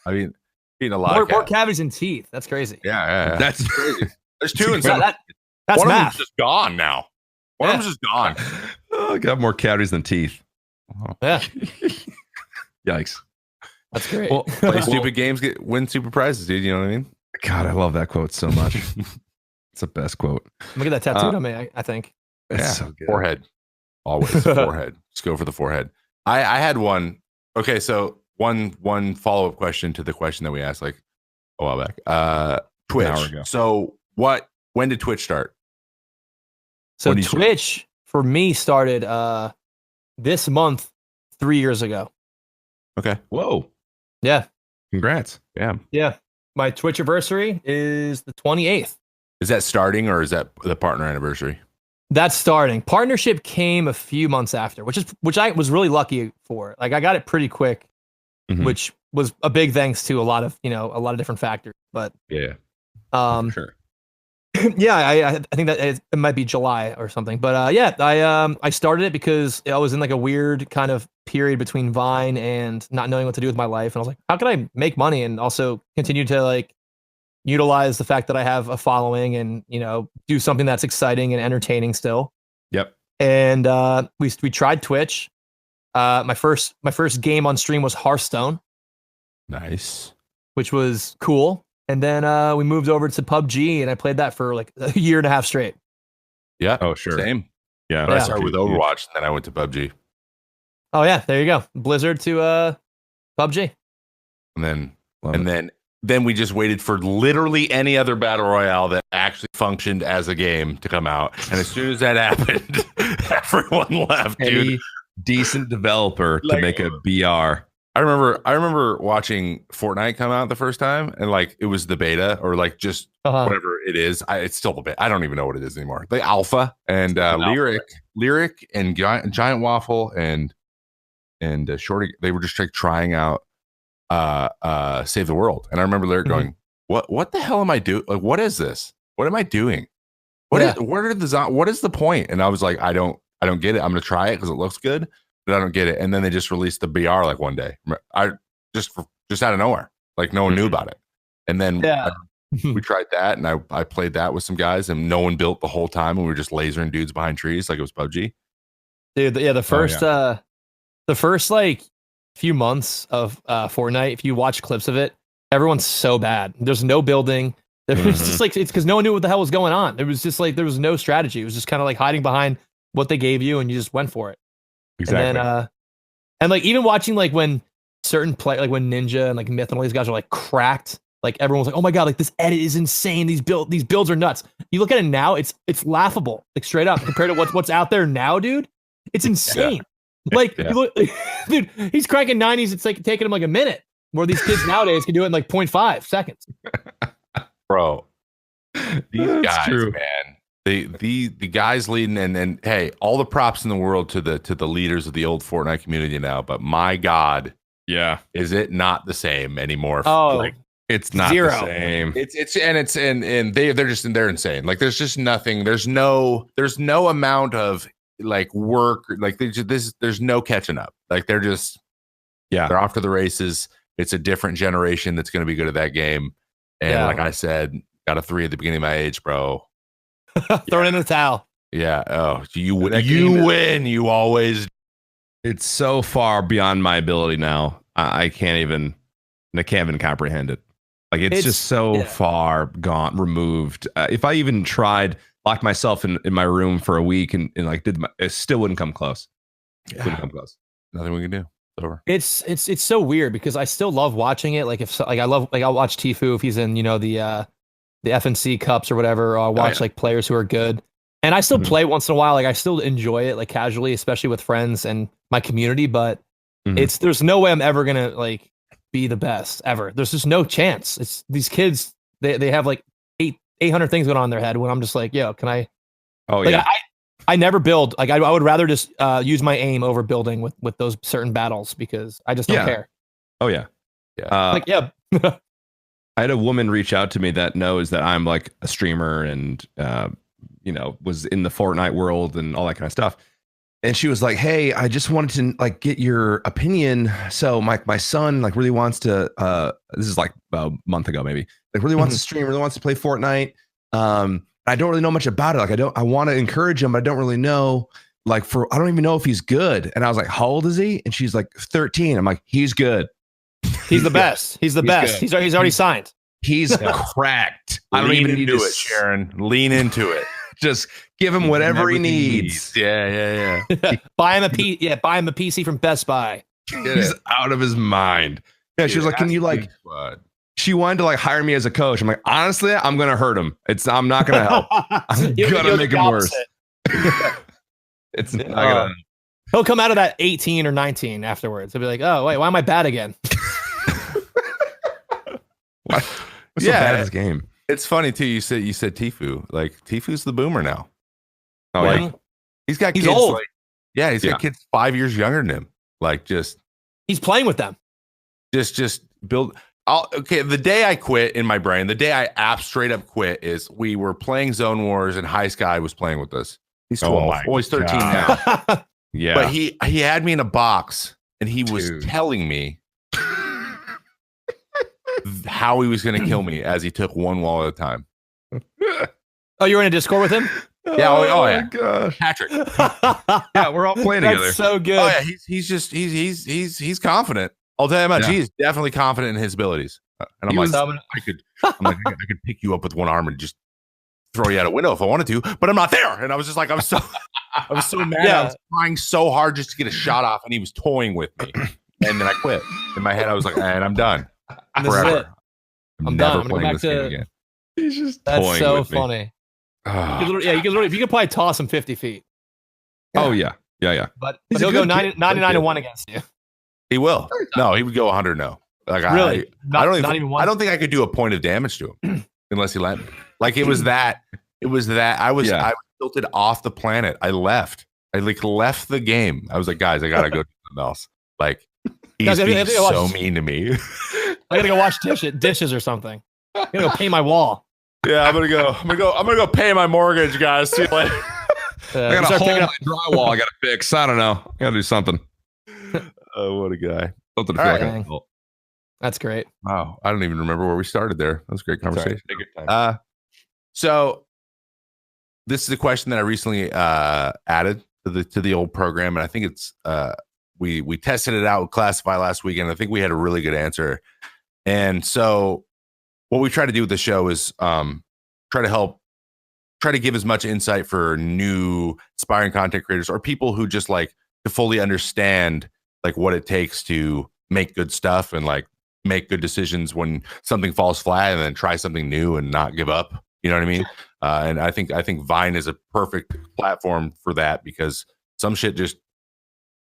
I mean, eating a lot more cavities and teeth. That's crazy. Yeah. That's crazy. There's 2 inside. That's one math. of them's just gone now. One of them's just gone. Oh, got more cavities than teeth. Yeah. Yikes. That's great. Well, play stupid games, win super prizes, dude. You know what I mean? God, I love that quote so much. It's the best quote. I'm gonna get that tattooed on me. I think. It's so good. Forehead. Always forehead. Just go for the forehead. I had one. Okay, so one follow-up question to the question that we asked like a while back. Twitch. An hour ago. So when did Twitch start? So Twitch for me started this month 3 years ago. Okay. Whoa. Yeah. Congrats. Yeah. My Twitch anniversary is the 28th. Is that starting or is that the partner anniversary? That's starting. Partnership came a few months after, which I was really lucky for. Like I got it pretty quick, which was a big thanks to a lot of different factors. But for sure. Yeah, I think that it might be July or something. But I started it because I was in like a weird kind of period between Vine and not knowing what to do with my life, and I was like, how can I make money and also continue to like utilize the fact that I have a following and do something that's exciting and entertaining still. Yep. And we tried Twitch. My first game on stream was Hearthstone. Nice. Which was cool. And then we moved over to PUBG and I played that for like a year and a half straight. Yeah. Oh, sure. Same. Yeah. I started with Overwatch, and then I went to PUBG. Oh yeah, there you go. Blizzard to PUBG. And then we just waited for literally any other battle royale that actually functioned as a game to come out. And as soon as that happened, everyone left, dude. Any decent developer to make a BR. I remember watching Fortnite come out the first time, and like it was the beta or like just whatever it is. It's still the beta. I don't even know what it is anymore. The alpha and Lyric and Giant Waffle and Shorty. They were just like trying out Save the World. And I remember Lyric going, "What the hell am I doing? Like, what is this? What am I doing? What is the point?" And I was like, I don't get it. I'm gonna try it because it looks good. But I don't get it. And then they just released the BR like one day. I just out of nowhere. Like no one knew about it. And then we tried that, and I played that with some guys, and no one built the whole time, and we were just lasering dudes behind trees like it was PUBG. Dude, the first like few months of Fortnite, if you watch clips of it, everyone's so bad. There's no building. There's just like it's because no one knew what the hell was going on. It was just like there was no strategy. It was just kind of like hiding behind what they gave you, and you just went for it. Exactly. And then, and like even watching like when certain play like when Ninja and like Myth and all these guys are like cracked, like everyone was like, oh my god, like this edit is insane. These builds are nuts. You look at it now, it's laughable, like straight up compared to what's out there now, dude. It's insane. Like, you look, dude, he's cranking 90s. It's like taking him like a minute. Where these kids nowadays can do it in like 0.5 seconds. Bro, these guys, true. man. The guys leading and hey, all the props in the world to the leaders of the old Fortnite community now, but my God, is it not the same anymore? Oh, like, it's not zero. The same. They're insane. Like there's just nothing. There's no amount of like work. Like there's no catching up. Like they're just they're off to the races. It's a different generation that's going to be good at that game. And like I said, got a 3 at the beginning of my age, bro. Throw it in the towel. Yeah. Oh, you win. You always. It's so far beyond my ability now. I can't even comprehend it. Like it's just so far gone, removed. If I even tried, locked myself in my room for a week and like it still wouldn't come close. Wouldn't come close. Nothing we can do. It's over. It's so weird because I still love watching it. Like I'll watch Tfue if he's in, the FNC Cups or whatever, or I'll watch like players who are good. And I still play once in a while. Like I still enjoy it, like casually, especially with friends and my community. But there's no way I'm ever gonna like be the best ever. There's just no chance. It's these kids. They have like 800 things going on in their head. When I'm just like, yo, can I? Oh like, yeah. I never build. Like I would rather just use my aim over building with those certain battles because I just don't care. Oh yeah. Yeah. I had a woman reach out to me that knows that I'm like a streamer and was in the Fortnite world and all that kind of stuff. And she was like, "Hey, I just wanted to like get your opinion. So my son like really wants to this is like a month ago maybe. Like really wants to stream, really wants to play Fortnite. I don't really know much about it. Like I want to encourage him, but I don't really know I don't even know if he's good." And I was like, "How old is he?" And she's like 13. I'm like, "He's good. He's the best. He's the best. He's already signed. He's cracked. I don't even need to to it, Sharon. Lean into it. Just give him whatever he needs. Yeah. Buy him a PC from Best Buy. He's out of his mind. Yeah, she was like, "Can you like?" She wanted to like hire me as a coach. I'm like, honestly, I'm gonna hurt him. I'm not gonna help. I'm gonna make him worse. It's not gonna. He'll come out of that 18 or 19 afterwards. He'll be like, "Oh wait, why am I bad again?" What's so bad at this game? It's funny too. You said Tfue. Like Tfue's the boomer now. Oh like, yeah. He's got kids. Old. He's got kids 5 years younger than him. Like he's playing with them. Just build. The day I quit in my brain, the day I straight up quit is we were playing Zone Wars and High Sky was playing with us. He's 12. Oh, he's 13 now. Yeah. But he had me in a box and he was telling me how he was going to kill me as he took one wall at a time. Oh, you were in a Discord with him? Yeah. Oh yeah. Gosh. Patrick. Yeah, we're all playing together. That's so good. Oh yeah. He's confident. I'll tell you much. He is definitely confident in his abilities. And I'm I could pick you up with one arm and just throw you out a window if I wanted to, but I'm not there. And I was just like, I was so mad. Yeah. I was trying so hard just to get a shot off, and he was toying with me. And then I quit. In my head, I was like, and I'm done. Forever. I'm never playing this game again. He's just that's so with funny. You could probably toss him 50 feet. Oh yeah. But he'll go 99-1 against you. He will. No, he would go 100-0. Like really? I don't think I could do a point of damage to him unless he let me. Like it was that. I was tilted off the planet. I left. I left the game. I was like, guys, I gotta go do something else. Like he's being so mean to me. I gotta go wash dishes or something. I gotta go paint my wall. Yeah, I'm gonna go pay my mortgage, guys. See you later. I got a hole in my drywall I gotta fix. I don't know. I gotta do something. Oh, what a guy. Something to feel like an adult. That's great. Wow. I don't even remember where we started there. That was a great conversation. Right. So this is a question that I recently added to the old program, and I think it's we tested it out with Classify last week, and I think we had a really good answer. And so what we try to do with the show is try to give as much insight for new aspiring content creators or people who just like to fully understand like what it takes to make good stuff and like make good decisions when something falls flat, and then try something new and not give up. You know what I mean? And I think Vine is a perfect platform for that, because some shit just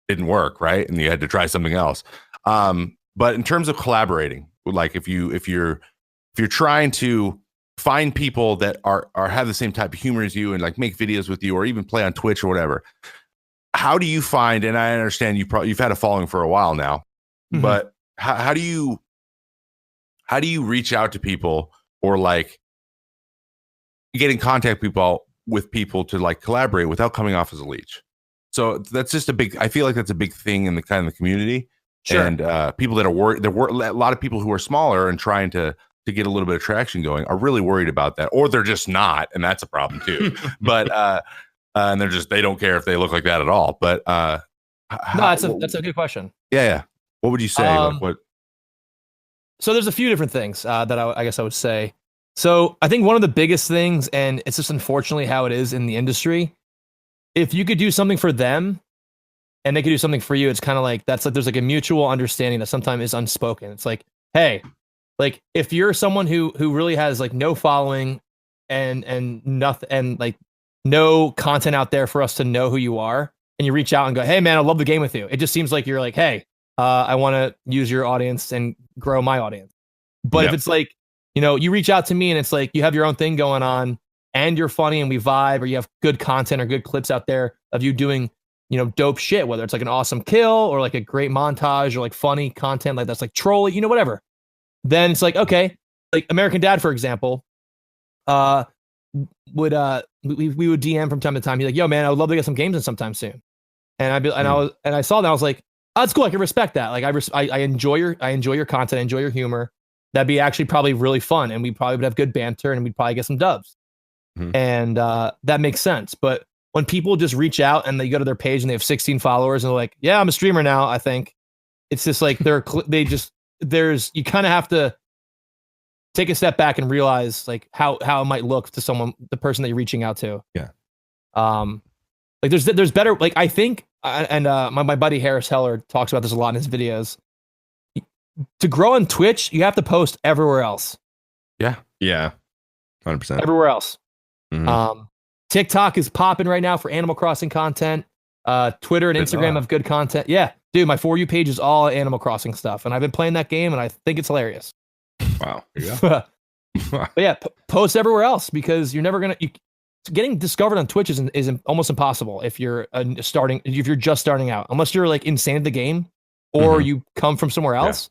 didn't work, right? And you had to try something else. But in terms of collaborating, like if you're trying to find people that are have the same type of humor as you and like make videos with you or even play on Twitch or whatever, how do you find? And I understand you've had a following for a while now, but how do you reach out to people or like get in contact with people to like collaborate without coming off as a leech? So that's just I feel like that's a big thing in the kind of the community. Sure. And people that are worried, a lot of people who are smaller and trying to get a little bit of traction going are really worried about that, or they're just not, and that's a problem too. But and they don't care if they look like that at all. But how That's a good question. Yeah. What would you say? Like what? So there's a few different things that I guess I would say. So I think one of the biggest things, and it's just unfortunately how it is in the industry, if you could do something for them and they could do something for you, it's kind of like there's like a mutual understanding that sometimes is unspoken. It's like, hey, like if you're someone who really has like no following and nothing and like no content out there for us to know who you are, and you reach out and go, hey man, I love the game with you. It just seems like you're like, hey, I want to use your audience and grow my audience. But if it's like, you reach out to me and it's like you have your own thing going on and you're funny and we vibe, or you have good content or good clips out there of you doing, dope shit, whether it's like an awesome kill or like a great montage or like funny content like that's like trolly, whatever. Then it's like, okay, like American Dad, for example, we would DM from time to time. He's like, yo man, I would love to get some games in sometime soon. And I saw that, I was like, oh, that's cool. I can respect that. Like I enjoy your content, I enjoy your humor. That'd be actually probably really fun, and we probably would have good banter, and we'd probably get some dubs. Mm-hmm. And that makes sense. But when people just reach out and they go to their page and they have 16 followers and they're like, yeah, I'm a streamer now, I think it's just like you kind of have to take a step back and realize like how it might look to the person that you're reaching out to. Yeah. Like there's better, like I think, and my buddy Harris Heller talks about this a lot in his videos. To grow on Twitch, you have to post everywhere else. Yeah. 100%. Everywhere else. Mm-hmm. TikTok is popping right now for Animal Crossing content. Twitter and Instagram have good content. Yeah, dude, my For You page is all Animal Crossing stuff, and I've been playing that game, and I think it's hilarious. Wow. Yeah. But yeah, post everywhere else, because you're never gonna. Getting discovered on Twitch is almost impossible if you're just starting out, unless you're like insane at the game or you come from somewhere else. Yeah.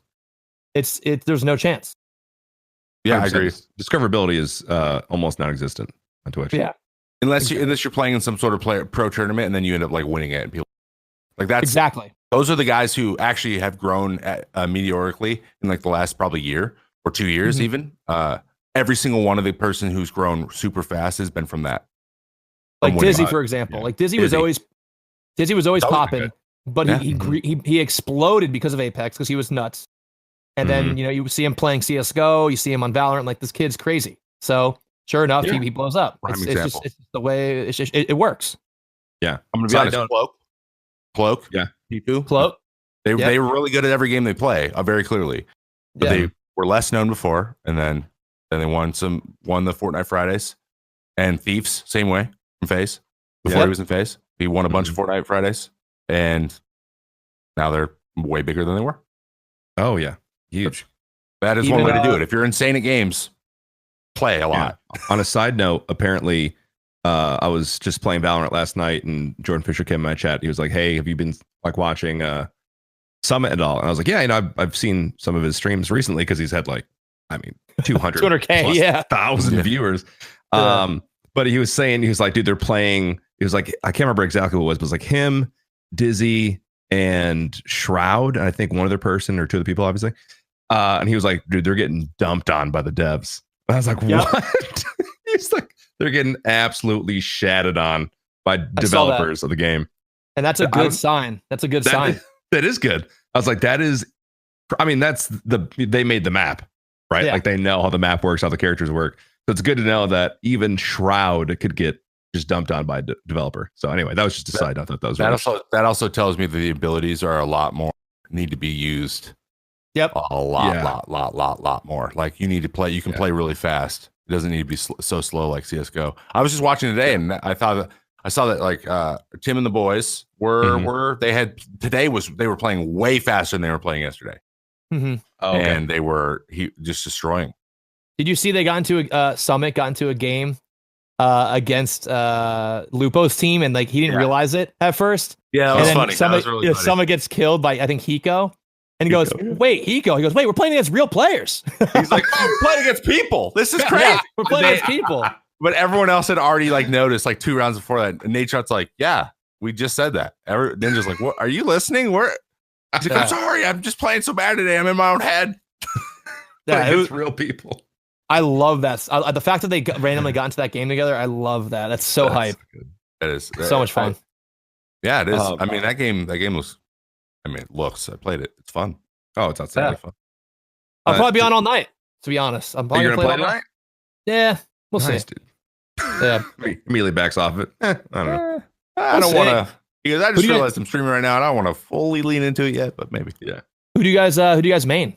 There's no chance. Yeah, I agree. Discoverability is almost non-existent on Twitch. Yeah, unless you're playing in some sort of pro tournament and then you end up like winning it, and people like that's exactly. Those are the guys who actually have grown meteorically in like the last probably year or 2 years, even. Every single one of the person who's grown super fast has been from that. Like Dizzy, for example. Yeah. Like Dizzy was always popping, but he exploded because of Apex, because he was nuts. And then you see him playing CS:GO, you see him on Valorant. Like, this kid's crazy. So sure enough, he blows up. It's just the way it works. Yeah, I'm gonna be honest. Cloak, yeah, Pipu, Cloak. They were really good at every game they play, very clearly. But they were less known before, and then they won the Fortnite Fridays, and Thieves same way from FaZe. Before he was in FaZe, he won a bunch of Fortnite Fridays, and now they're way bigger than they were. Oh yeah, huge. That is one way to do it. If you're insane at games, play a lot. Yeah. On a side note, apparently, I was just playing Valorant last night, and Jordan Fisher came in my chat. He was like, "Hey, have you been like watching Summit at all?" And I was like, "Yeah, I've seen some of his streams recently, because he's had 200K, 1,000 viewers." But he was like, dude, they're playing. He was like, I can't remember exactly what it was, but it was like him, Dizzy, and Shroud, and I think one other person or two other people, obviously. And he was like, dude, they're getting dumped on by the devs. And I was like, what? He's like, they're getting absolutely shatted on by developers of the game. And that's a good sign. That's a good sign. That is good. I was like, they made the map, right? Yeah. Like, they know how the map works, how the characters work. So it's good to know that even Shroud could get just dumped on by a developer. So anyway, that was just a side. I thought that was that also tells me that the abilities are a lot more, need to be used. Yep. A lot more. Like, you need to play. You can play really fast. It doesn't need to be so slow like CS:GO. I was just watching today, and I saw that like Tim and the boys were they were playing way faster than they were playing yesterday. Mm-hmm. Oh, okay. And they were just destroying. Did you see they got into a game against Lupo's team, and like he didn't realize it at first? Yeah, that was funny. That was really funny. Someone gets killed by, I think, Hiko. And he goes, wait, Hiko. He goes, wait, we're playing against real players. He's like, we're playing against people. This is crazy. Yeah, we're playing against people. But everyone else had already like noticed like 2 rounds before that. And Nadeshot's like, yeah, we just said that. Ninja's like, what? Are you listening? He's like, I'm sorry. I'm just playing so bad today. I'm in my own head. Yeah, it was real people. I love that. The fact that they randomly got into that game together, I love that. That's so hype. That is so much fun. Yeah, it is. I mean, that game looks. I mean, it looks. I played it. It's fun. Oh, it's outstanding fun. I'll probably be on all night. To be honest, I'm probably You're gonna play it all tonight? Yeah, we'll Nice, see. dude. Yeah, Immediately backs off it. I don't know. I don't want to because I just do you- realized I'm streaming right now, and I don't want to fully lean into it yet, but maybe. Yeah. who do you guys main?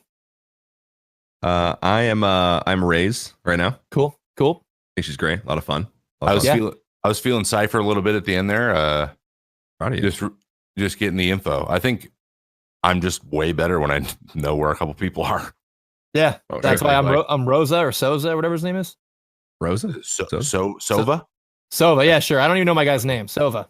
I'm Ray's right now. I Cool. think she's great. A lot of fun. I was Yeah. feeling Cypher a little bit at the end there. Proud of you. Just getting the info. I think I'm just way better when I know where a couple people are. Yeah, Oh, that's sure. why I'm Rosa or Soza or whatever his name is. Rosa? Sova. Sova. Yeah, sure. I don't even know my guy's name. Sova.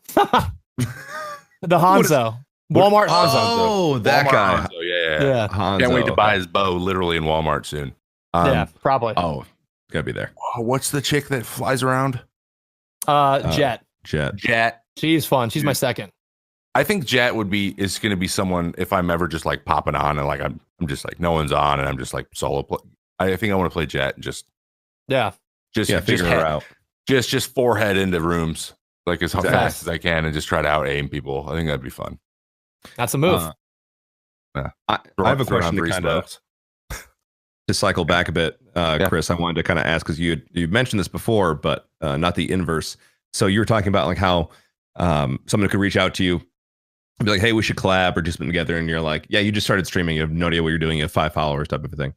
The Hanzo. Walmart Hanzo. Oh, that Walmart guy. Hanzo, yeah. Yeah. Hanzo. Can't wait to buy his bow literally in Walmart soon. Yeah, probably. Oh, gotta be there. What's the chick that flies around? Jet. Jet. She's fun. She's my second. I think Jet is going to be someone if I'm ever just like popping on and like I'm just like no one's on and I'm just like solo play. I think I want to play Jet and just Figure her out. just forehead into rooms like as Exactly. fast as I can and just try to out aim people. I think that'd be fun. That's a move. Yeah. I have a Throw question down to three kind of spokes. to cycle back a bit, Chris. I wanted to kind of ask because you mentioned this before, but not the inverse. So you were talking about like how someone could reach out to you and be like, "Hey, we should collab," or just been together, and you're like, "Yeah, you just started streaming. You have no idea what you're doing. You have 5 followers, type of a thing."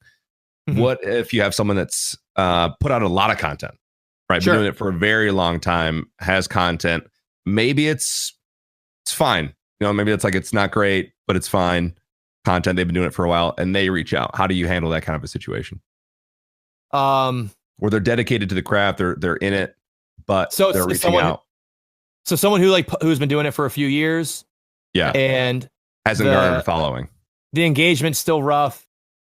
Mhm. What if you have someone that's put out a lot of content, right? Sure. Been doing it for a very long time, has content. Maybe it's fine. You know, maybe it's like it's not great, but it's fine. Content. They've been doing it for a while, and they reach out. How do you handle that kind of a situation? Where they're dedicated to the craft, they're in it, but So they're it's reaching someone- out. So someone who's been doing it for a few years, Yeah, and hasn't garnered a following. the engagement's still rough.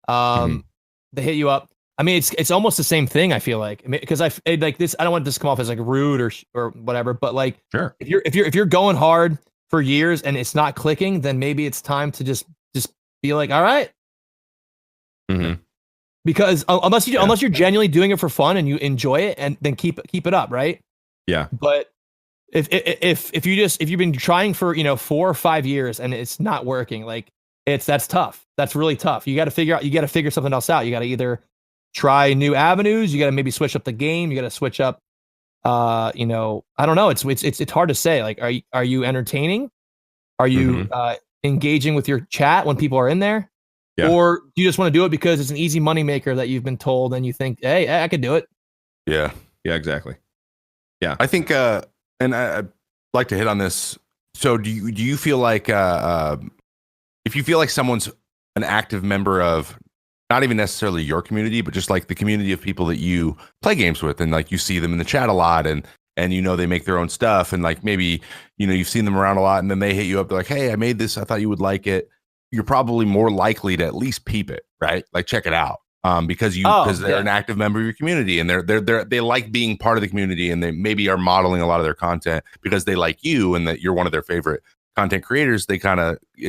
They hit you up. I mean, it's almost the same thing. I feel like because like this. I don't want this to come off as like rude or whatever, but like Sure. if you're going hard for years and it's not clicking, then maybe it's time to just be like, all right. Mm-hmm. Because unless you're genuinely doing it for fun and you enjoy it, and then keep it up, right? Yeah. But if you've been trying for 4 or 5 years and it's not working, like that's tough. That's really tough. You got to figure something else out. You got to either try new avenues. You got to maybe switch up the game. You got to switch up. I don't know. It's hard to say. Like, are you entertaining? Are you engaging with your chat when people are in there? Yeah. Or do you just want to do it because it's an easy moneymaker that you've been told and you think, hey, I could do it? Yeah. Yeah, exactly. I think, and I'd like to hit on this. So do you feel like if you feel like someone's an active member of not even necessarily your community, but just like the community of people that you play games with, and like you see them in the chat a lot, and they make their own stuff, and like maybe you've seen them around a lot, and then they hit you up, they're like, hey, I made this, I thought you would like it. You're probably more likely to at least peep it, right? Like check it out. Because they're an active member of your community, and they like being part of the community, and they maybe are modeling a lot of their content because they like you and that you're one of their favorite content creators. It's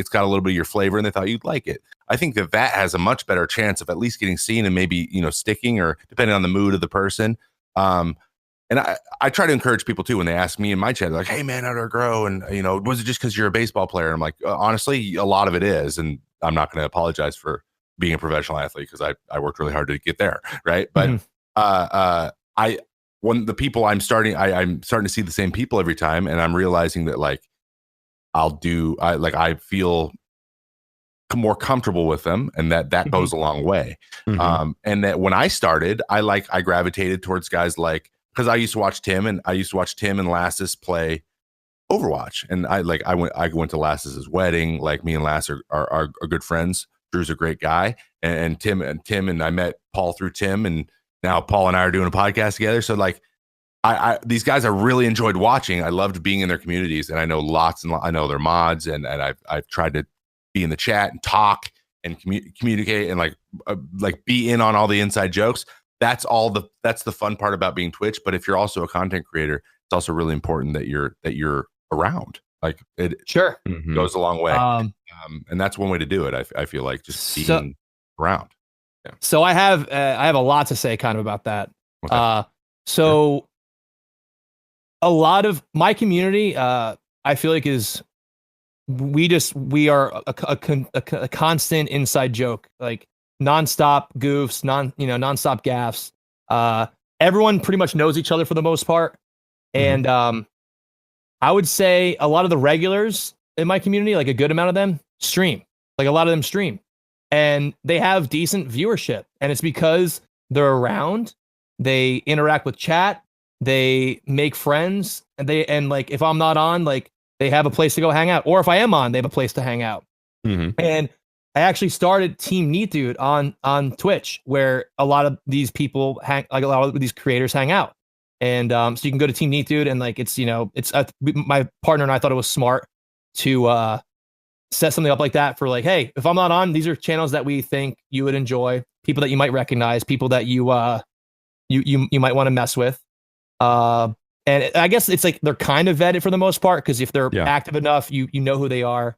got a little bit of your flavor, and they thought you'd like it. I think that has a much better chance of at least getting seen and maybe sticking, or depending on the mood of the person. And I try to encourage people too when they ask me in my chat, they're like, hey man, how do I grow? And was it just because you're a baseball player? And I'm like, honestly, a lot of it is, and I'm not going to apologize for being a professional athlete because I worked really hard to get there, right? But when the people I'm starting to see the same people every time, and I'm realizing that like I feel more comfortable with them, and that goes a long way. And that when I started, I gravitated towards guys like, because I used to watch Tim and Lassus play Overwatch, and I went to Lassus's wedding. Like me and Lass are good friends. Drew's a great guy, and Tim and I met Paul through Tim, and now Paul and I are doing a podcast together. So like, these guys I really enjoyed watching. I loved being in their communities, and I know I know their mods, and I've tried to be in the chat and talk and communicate and like be in on all the inside jokes. That's the fun part about being Twitch. But if you're also a content creator, it's also really important that you're around. Like it Sure. goes a long way. And that's one way to do it. I feel like just being around. Yeah. So I have a lot to say kind of about that. Okay. So a lot of my community, I feel like is we are a constant inside joke, like nonstop goofs, nonstop gaffes. Everyone pretty much knows each other for the most part, and I would say a lot of the regulars in my community, like a good amount of them, stream. Like a lot of them stream, and they have decent viewership, and it's because they're around, they interact with chat, they make friends, and like if I'm not on, like they have a place to go hang out, or if I am on, they have a place to hang out. And I actually started Team Neat Dude on Twitch, where a lot of these people a lot of these creators hang out, and so you can go to Team Neat Dude, and like it's my partner and I thought it was smart to set something up like that for like, hey, if I'm not on, these are channels that we think you would enjoy, people that you might recognize, people that you might want to mess with. And I guess it's like they're kind of vetted for the most part, because if they're active enough, you know who they are,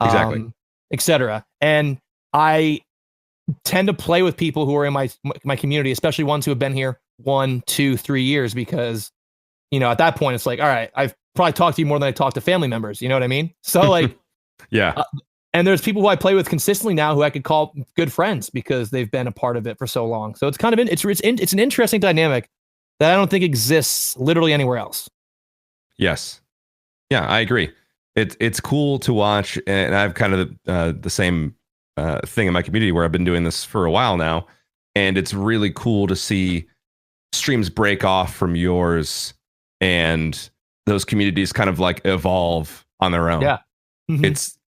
Exactly. etc. And I tend to play with people who are in my community, especially ones who have been here 1, 2, 3 years, because at that point it's like, all right, I've probably talked to you more than I talk to family members. You know what I mean? So like, and there's people who I play with consistently now who I could call good friends because they've been a part of it for so long. So it's kind of it's an interesting dynamic that I don't think exists literally anywhere else. Yes. Yeah, I agree. It's cool to watch, and I have kind of the same thing in my community where I've been doing this for a while now, and it's really cool to see streams break off from yours and those communities kind of like evolve on their own. Yeah.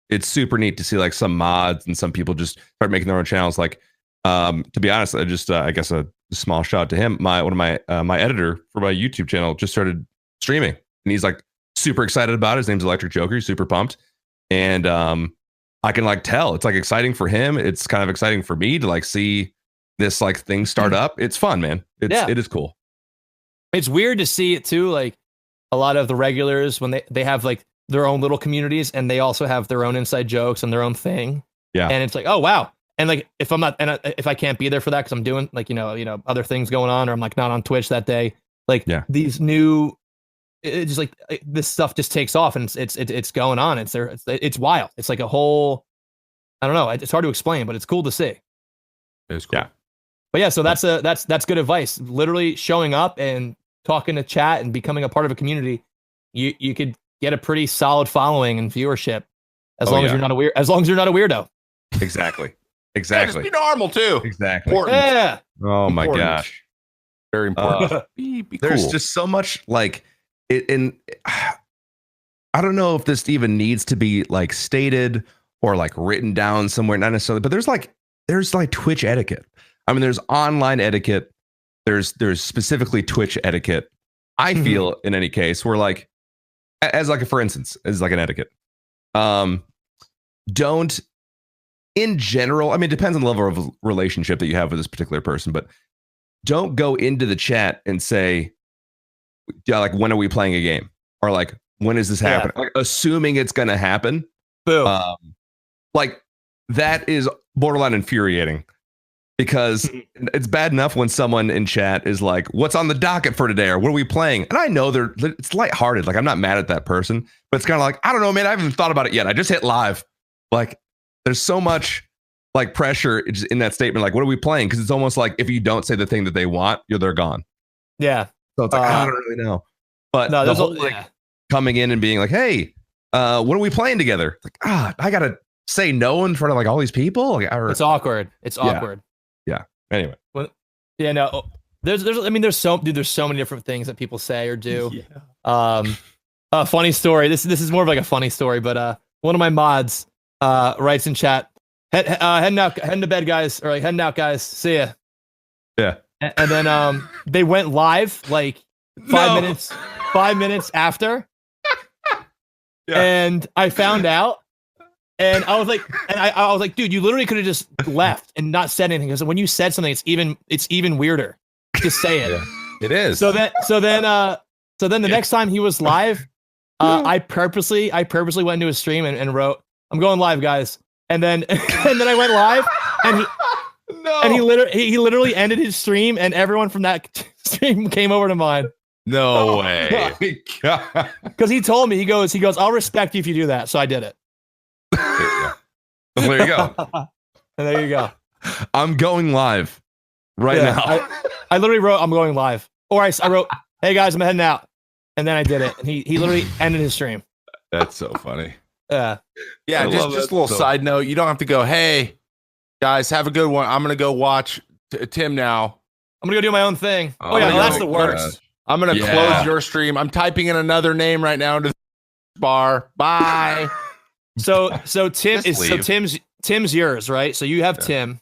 It's super neat to see like some mods and some people just start making their own channels. Like, to be honest, I just I guess a small shout out to him. One of my editor for my YouTube channel just started streaming, and he's like super excited about it. His name's Electric Joker. He's super pumped, and I can like tell it's like exciting for him. It's kind of exciting for me to like see this like thing start up. It's fun, man. It is cool. It's weird to see it too. Like a lot of the regulars, when they have like their own little communities, and they also have their own inside jokes and their own thing. Yeah. And it's like, oh wow. And like if I'm not, and if I can't be there for that because I'm doing like other things going on, or I'm like not on Twitch that day, like these new, it's just like this stuff just takes off, and it's going on. It's wild. It's like a whole, I don't know. It's hard to explain, but it's cool to see. It's cool. Yeah. But yeah, so that's good advice. Literally showing up and talking to chat and becoming a part of a community, you could get a pretty solid following and viewership as long as you're not a weirdo. Exactly. Yeah, just be normal too. Exactly. Important. Yeah. Oh my Important. gosh. Very important. Be There's cool. just so much like it, and I don't know if this even needs to be like stated or like written down somewhere, not necessarily, but there's like Twitch etiquette. I mean, there's online etiquette. There's specifically Twitch etiquette. I feel in any case, where like, as like for instance, as like an etiquette, don't, in general, I mean, it depends on the level of relationship that you have with this particular person, but don't go into the chat and say, like, when are we playing a game? Or like, when is this happening? Like, assuming it's going to happen. Boom. Like, that is borderline infuriating, because it's bad enough when someone in chat is like, what's on the docket for today? Or what are we playing? And I know it's lighthearted. Like, I'm not mad at that person, but it's kind of like, I don't know, man. I haven't thought about it yet. I just hit live. Like, there's so much like pressure in that statement. Like, what are we playing? Because it's almost like if you don't say the thing that they want, they're gone. Yeah. So it's like, I don't really know. But no, the whole coming in and being like, hey, what are we playing together? Like, I got to say no in front of like all these people. Like, it's awkward. It's awkward. Yeah. Anyway. There's so many different things that people say or do. A funny story. This is more of like a funny story, but one of my mods writes in chat, heading to bed, guys, or like heading out, guys. See ya. Yeah. And then they went live like 5 minutes after. And I found out, and I was like, dude, you literally could have just left and not said anything, because when you said something, it's even weirder. Just say it. It is. So then the next time he was live, I purposely went into his stream and wrote, I'm going live, guys. And then I went live, and he literally ended his stream, and everyone from that stream came over to mine. No way. Because he told me, he goes, I'll respect you if you do that. So I did it. There you go. And there you go. I'm going live right Yeah, now. I literally wrote, I'm going live. Or I wrote, hey guys, I'm heading out. And then I did it. And he literally ended his stream. That's so funny. Yeah. Yeah, I love just that a little so- side note. You don't have to go, hey, guys, have a good one. I'm going to go watch Tim now. I'm going to go do my own thing. Oh, Oh, yeah, no, that's my the worst. gosh. I'm going to Yeah. close your stream. I'm typing in another name right now into the bar. Bye. So Tim Just is so leave. Tim's yours, right? So you have Tim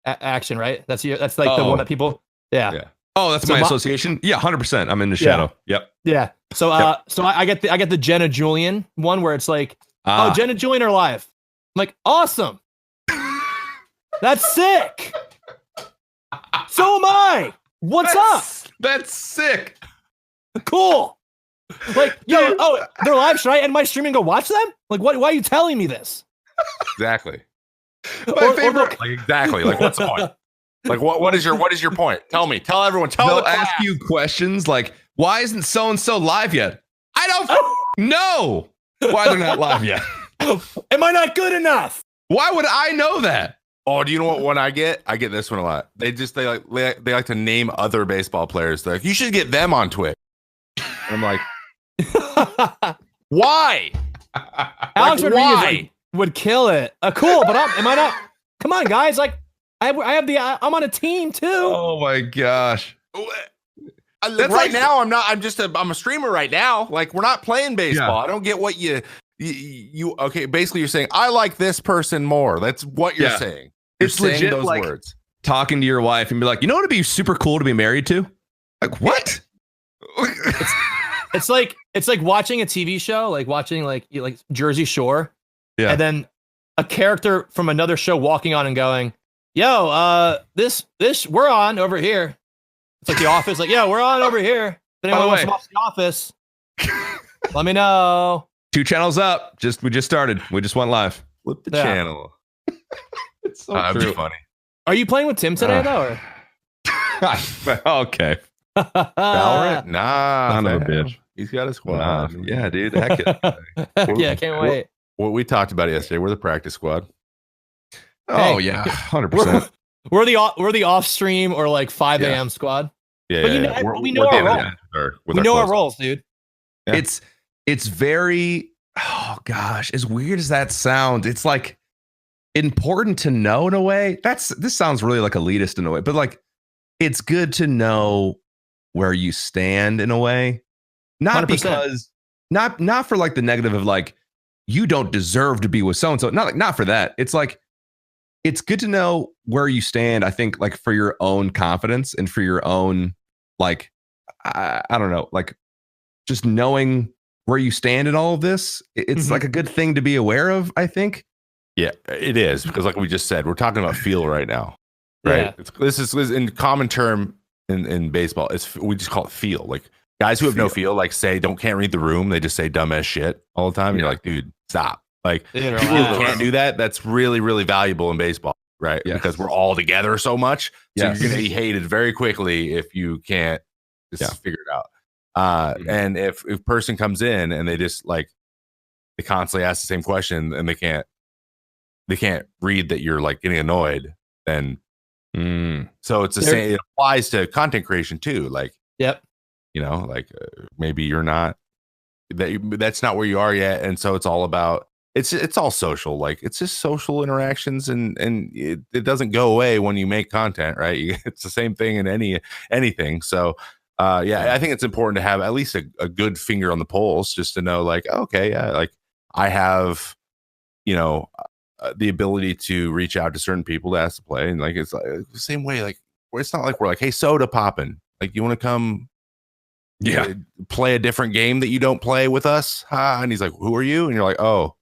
Action, right? That's like the Oh. one that people. Yeah. Yeah. Oh, that's So my my- association. Yeah, 100%. I'm in the Yeah. shadow. Yep. Yeah. So I get the Jenna Julian one where it's like, Ah. oh, Jenna Julian are live. I'm like, awesome. That's sick. So am I. What's up? That's sick. Cool. Like, yo, oh, they're live. Should I end my stream and go watch them? Like, what? Why are you telling me this? Exactly. My favorite. Like, exactly. Like, what's the point? Like, what is your point? Tell me. Tell everyone. Tell They'll the ask class. you questions like, "Why isn't so and so live yet?" I don't know why they're not live yet. Am I not good enough? Why would I know that? Oh, do you know what one I get? I get this one a lot. They like to name other baseball players. They're like, you should get them on Twitch. And I'm like, why? Alex Like, Rodriguez why? would kill it. Cool, but am I not? Come on, guys. Like, I'm on a team too. Oh my gosh. Right like- now, I'm a streamer right now. Like, we're not playing baseball. Yeah. I don't get what you okay. Basically, you're saying I like this person more. That's what you're Yeah. saying. You're It's saying legit those like words. talking to your wife and be like, you know what would be super cool to be married to? Like what? It's like watching a TV show, like watching like Jersey Shore, Yeah. and then a character from another show walking on and going, "Yo, this we're on over here." It's like The Office, like, "Yeah, we're on over here." If By anyone the wants way- to watch The Office, let me know. 2 channels up. We just started. We just went live. Flip the Yeah. channel. It's so That'd be funny. Are you playing with Tim today though? Okay. Or? Valorant? Nah. Son of a fam. bitch. He's got a squad. Yeah, dude. Heck yeah. Yeah, can't wait. What we talked about yesterday, we're the practice squad. Oh Hey. yeah, 100%. We're the off stream or like 5 Yeah. a.m. squad. Yeah, But you yeah, know- yeah. we know our the role. advantage with We our know our close- roles, dude. Yeah. It's very, oh gosh, as weird as that sounds, it's like important to know in a way. This sounds really like elitist in a way, but like it's good to know where you stand in a way. Not 100%. because not for like the negative of like you don't deserve to be with so and so. Not for that. It's like it's good to know where you stand, I think, like for your own confidence and for your own like I don't know, like just knowing where you stand in all of this. It's Mhm. like a good thing to be aware of, I think. Yeah, it is because, like we just said, we're talking about feel right now, right? Yeah. This is in common term in baseball. We just call it feel. Like guys who have no feel, like can't read the room. They just say dumb ass shit all the time. And you're like, dude, stop. Like Yeah, people who relax. can't do that. That's really, really valuable in baseball, right? Yes. Because we're all together so much. So Yes. you're going to be hated very quickly if you can't just figure it out. And if a person comes in and they just like they constantly ask the same question and they can't read that you're like getting annoyed, then so it's the There- same. It applies to content creation too. Like, Yep. you know, like maybe you're not that's not where you are yet, and so it's all about it's all social. Like it's just social interactions, and it doesn't go away when you make content, right? It's the same thing in anything. So yeah, I think it's important to have at least a good finger on the pulse, just to know, like, okay, yeah, like I have, you know, the ability to reach out to certain people to ask to play, and like it's like, the same way. Like it's not like we're like, hey, soda poppin', like you want to come, play a different game that you don't play with us, huh? And he's like, who are you? And you're like, oh,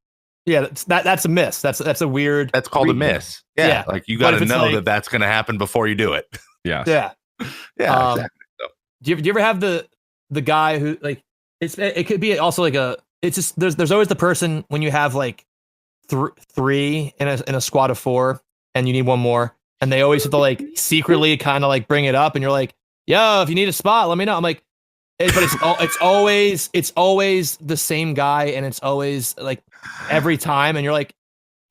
Yeah, that's a miss. That's a weird. that's called a miss. Yeah, Yeah. like you But got if to it's know like- that that's going to happen before you do it. Yeah. Yeah. Yeah, Um, exactly. Do you ever have the guy who like it could be also like it's just there's always the person when you have like three in a squad of 4 and you need one more, and they always have to like secretly kind of like bring it up, and you're like, yo, if you need a spot, let me know. I'm like, But it's always the same guy, and it's always like every time, and you're like,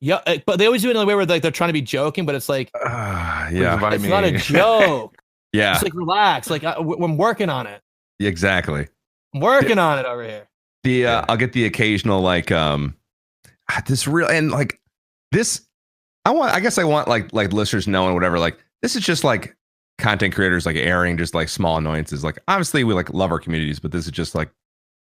yeah. But they always do it in a way where like they're trying to be joking, but it's like, yeah, it's not a joke. yeah, It's like relax. Like I'm working on it. exactly. I'm working on it over here. I'll get the occasional like this real and like this. I guess I want like listeners knowing whatever. Like this is just like content creators like airing just like small annoyances. Like obviously we like love our communities, but this is just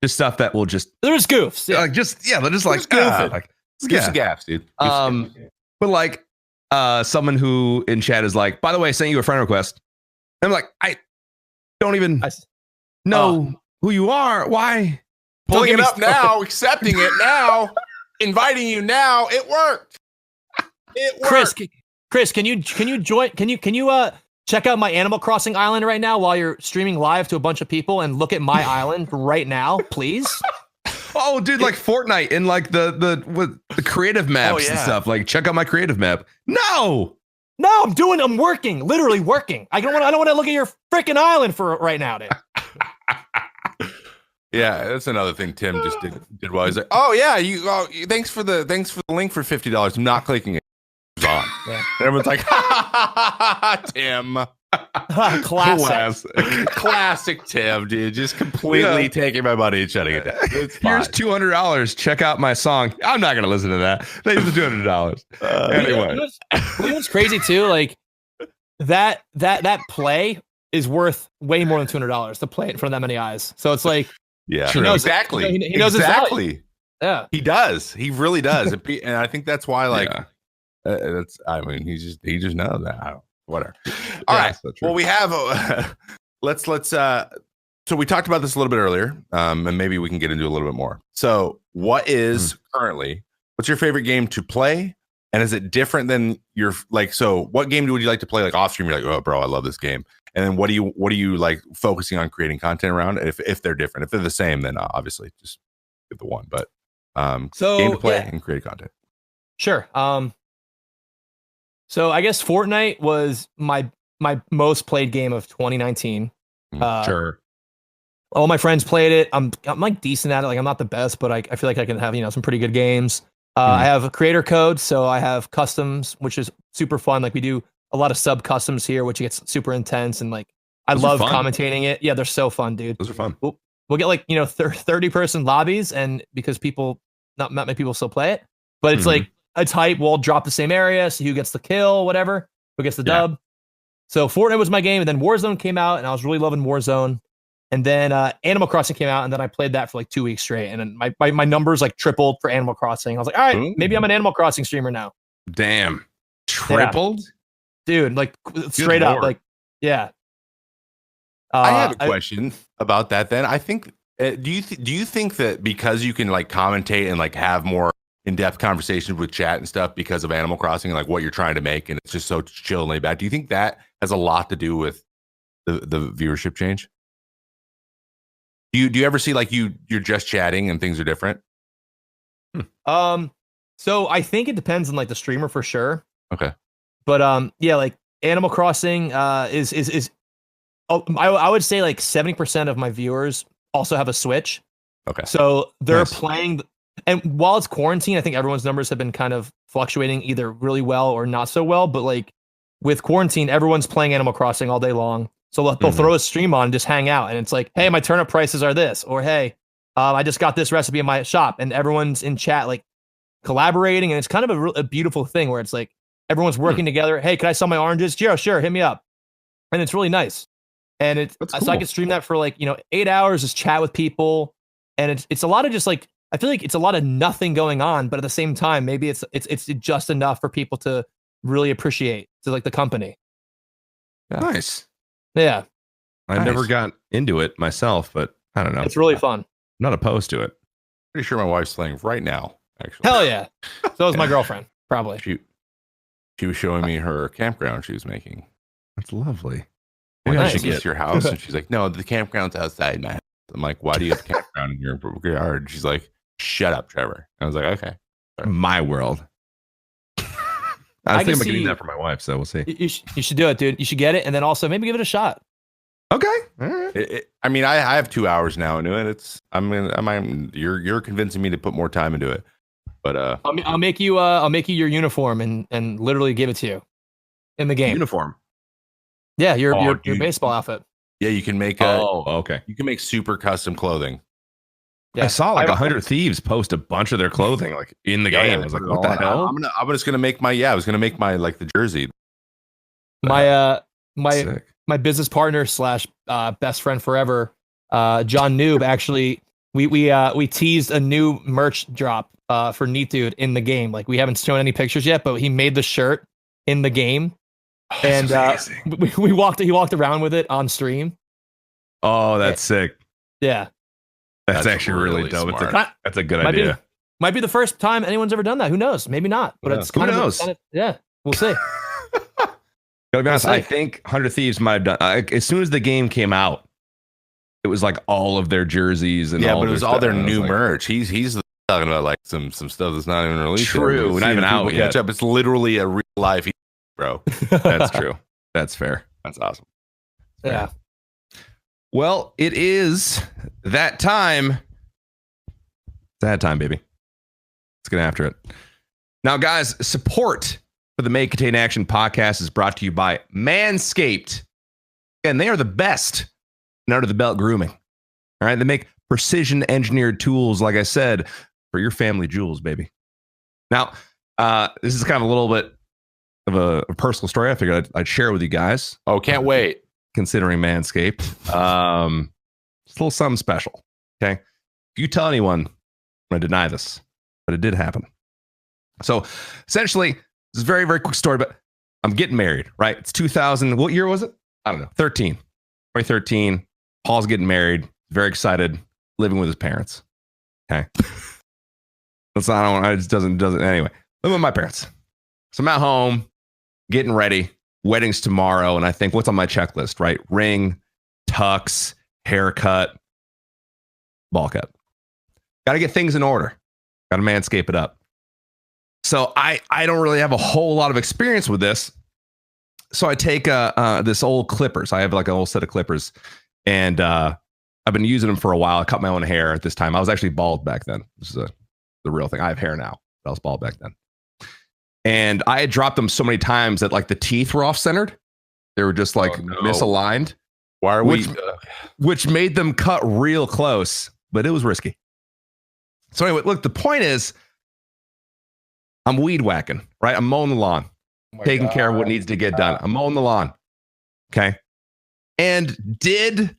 stuff that will just There's goofs. Yeah. like they're just like goofing. like Give some gaps, dude. but like someone who in chat is like, by the way, I sent you a friend request. I'm like, I don't even know who you are. Why? Pulling it up now, accepting it now, inviting you now. It worked. It worked. Chris, can you join? Can you check out my Animal Crossing island right now while you're streaming live to a bunch of people and look at my island right now, please? Oh, dude, like Fortnite and like the creative maps and stuff. Like, check out my creative map. No, I'm working, literally working. I don't want to look at your freaking island for right now, dude. Yeah, that's another thing Tim just did well. He's like, oh yeah, thanks for the link for $50. I'm not clicking it. It's on. Yeah. And everyone's like, Tim. Classic Tim, dude. Just completely taking my money and shutting it down. It's fine. Here's $200. Check out my song. I'm not gonna listen to that. They use the $200. Anyway, you know what's crazy too? Like that play is worth way more than $200 to play it in front of that many eyes. So it's like, yeah, he knows exactly. He knows exactly. Yeah, he does. He really does. And I think that's why, like, that's. I mean, he just knows that. Whatever. All right. Well, we have. Let's. So we talked about this a little bit earlier, and maybe we can get into a little bit more. So, what is currently? What's your favorite game to play? And is it different than your like? So, what game would you like to play like off stream? You're like, oh, bro, I love this game. And then what are you like focusing on creating content around? If they're different, if they're the same, then obviously just get the one. But so game to play and create content. Sure. So I guess Fortnite was my most played game of 2019. Sure. All my friends played it. I'm like decent at it. Like I'm not the best, but I feel like I can have some pretty good games. I have a creator code, so I have customs, which is super fun. Like we do a lot of sub customs here, which gets super intense, and like I love commentating it. Yeah, they're so fun, dude. Those are fun. We'll get like 30-person lobbies, and because not many people still play it, but it's like it's hype. We'll drop the same area, see who gets the kill, whatever, who gets the dub. So Fortnite was my game, and then Warzone came out, and I was really loving Warzone. And then Animal Crossing came out, and then I played that for like 2 weeks straight, and then my numbers like tripled for Animal Crossing. I was like, all right, maybe I'm an Animal Crossing streamer now. Damn, tripled, dude! Like straight up, like yeah. I have a question about that. Then I think, do you think that because you can like commentate and like have more in-depth conversations with chat and stuff because of Animal Crossing and like what you're trying to make, and it's just so chill and laid back, do you think that has a lot to do with the viewership change? Do you ever see like you're just chatting and things are different? So I think it depends on like the streamer for sure. Okay. But yeah, like Animal Crossing is I would say like 70% of my viewers also have a Switch. Okay. So they're playing, and while it's quarantine, I think everyone's numbers have been kind of fluctuating either really well or not so well. But like with quarantine, everyone's playing Animal Crossing all day long. So they'll throw a stream on and just hang out. And it's like, hey, my turnip prices are this. Or, hey, I just got this recipe in my shop. And everyone's in chat, like collaborating. And it's kind of a beautiful thing where it's like everyone's working together. Hey, can I sell my oranges? Yeah, sure. Hit me up. And it's really nice. And it's cool. So I could stream that for like, 8 hours, just chat with people. And it's a lot of just like, I feel like it's a lot of nothing going on. But at the same time, maybe it's just enough for people to really appreciate like the company. Yeah. Nice. Yeah. I never got into it myself, but I don't know. It's really fun. I'm not opposed to it. Pretty sure my wife's playing right now, actually. Hell yeah. So is my girlfriend, probably. She was showing me her campground she was making. That's lovely. Maybe I should get to your house. And she's like, no, the campground's outside, man. I'm like, why do you have a campground in your yard? She's like, shut up, Trevor. I was like, okay. Sorry. My world. I was thinking about getting that for my wife, so we'll see. You should do it, dude. You should get it, and then also maybe give it a shot. Okay. All right. I mean, I have 2 hours now into it. You're convincing me to put more time into it. But I'll make you your uniform and literally give it to you in the game. Uniform. Yeah, your dude. baseball outfit. yeah, you can make Okay. you can make super custom clothing. Yeah. I saw like 100 Thieves post a bunch of their clothing like in the game. I was like, what the hell? I'm just gonna make my like the jersey. My Sick. my business partner / best friend forever, John Noob, actually we teased a new merch drop for Neat Dude in the game. Like, we haven't shown any pictures yet, but he made the shirt in the game. And he walked around with it on stream. Oh, that's sick. Yeah. That's actually really dope. smart. That's a good idea. Might be the first time anyone's ever done that. Who knows? Maybe not. But it's kind of yeah. We'll see. Gotta be honest, I think 100 Thieves might have done. As soon as the game came out, it was like all of their jerseys and but it was all their new merch. He's talking about like some stuff that's not even released. True, not even out yet. Catch up. It's literally a real life, bro. That's true. That's fair. That's awesome. Yeah. Well, it is that time. It's that time, baby. Let's get after it. Now, guys, support for the May Contain Action podcast is brought to you by Manscaped. And they are the best in under the belt grooming. All right. They make precision engineered tools, like I said, for your family jewels, baby. Now, this is kind of a little bit of a personal story. I figured I'd share with you guys. Oh, can't wait. Considering Manscaped. It's a little something special. Okay. If you tell anyone, I'm going to deny this, but it did happen. So essentially, this is a very, very quick story, but I'm getting married, right? It's 2000. What year was it? I don't know. 2013. Paul's getting married. Very excited. Living with his parents. Okay. That's not, it just doesn't, anyway. Living with my parents. So I'm at home, getting ready. Wedding's tomorrow. And I think, what's on my checklist, right? Ring, tux, haircut, ball cut. Got to get things in order. Got to manscape it up. So I don't really have a whole lot of experience with this. So I take this old clippers. I have like an old set of clippers, and I've been using them for a while. I cut my own hair at this time. I was actually bald back then. This is the real thing. I have hair now, but I was bald back then. And I had dropped them so many times that like the teeth were off centered. They were just like misaligned. Why are we? Which made them cut real close, but it was risky. So anyway, look, the point is, I'm weed whacking, right? I'm mowing the lawn, taking care of what needs to get done. I'm mowing the lawn. Okay. And did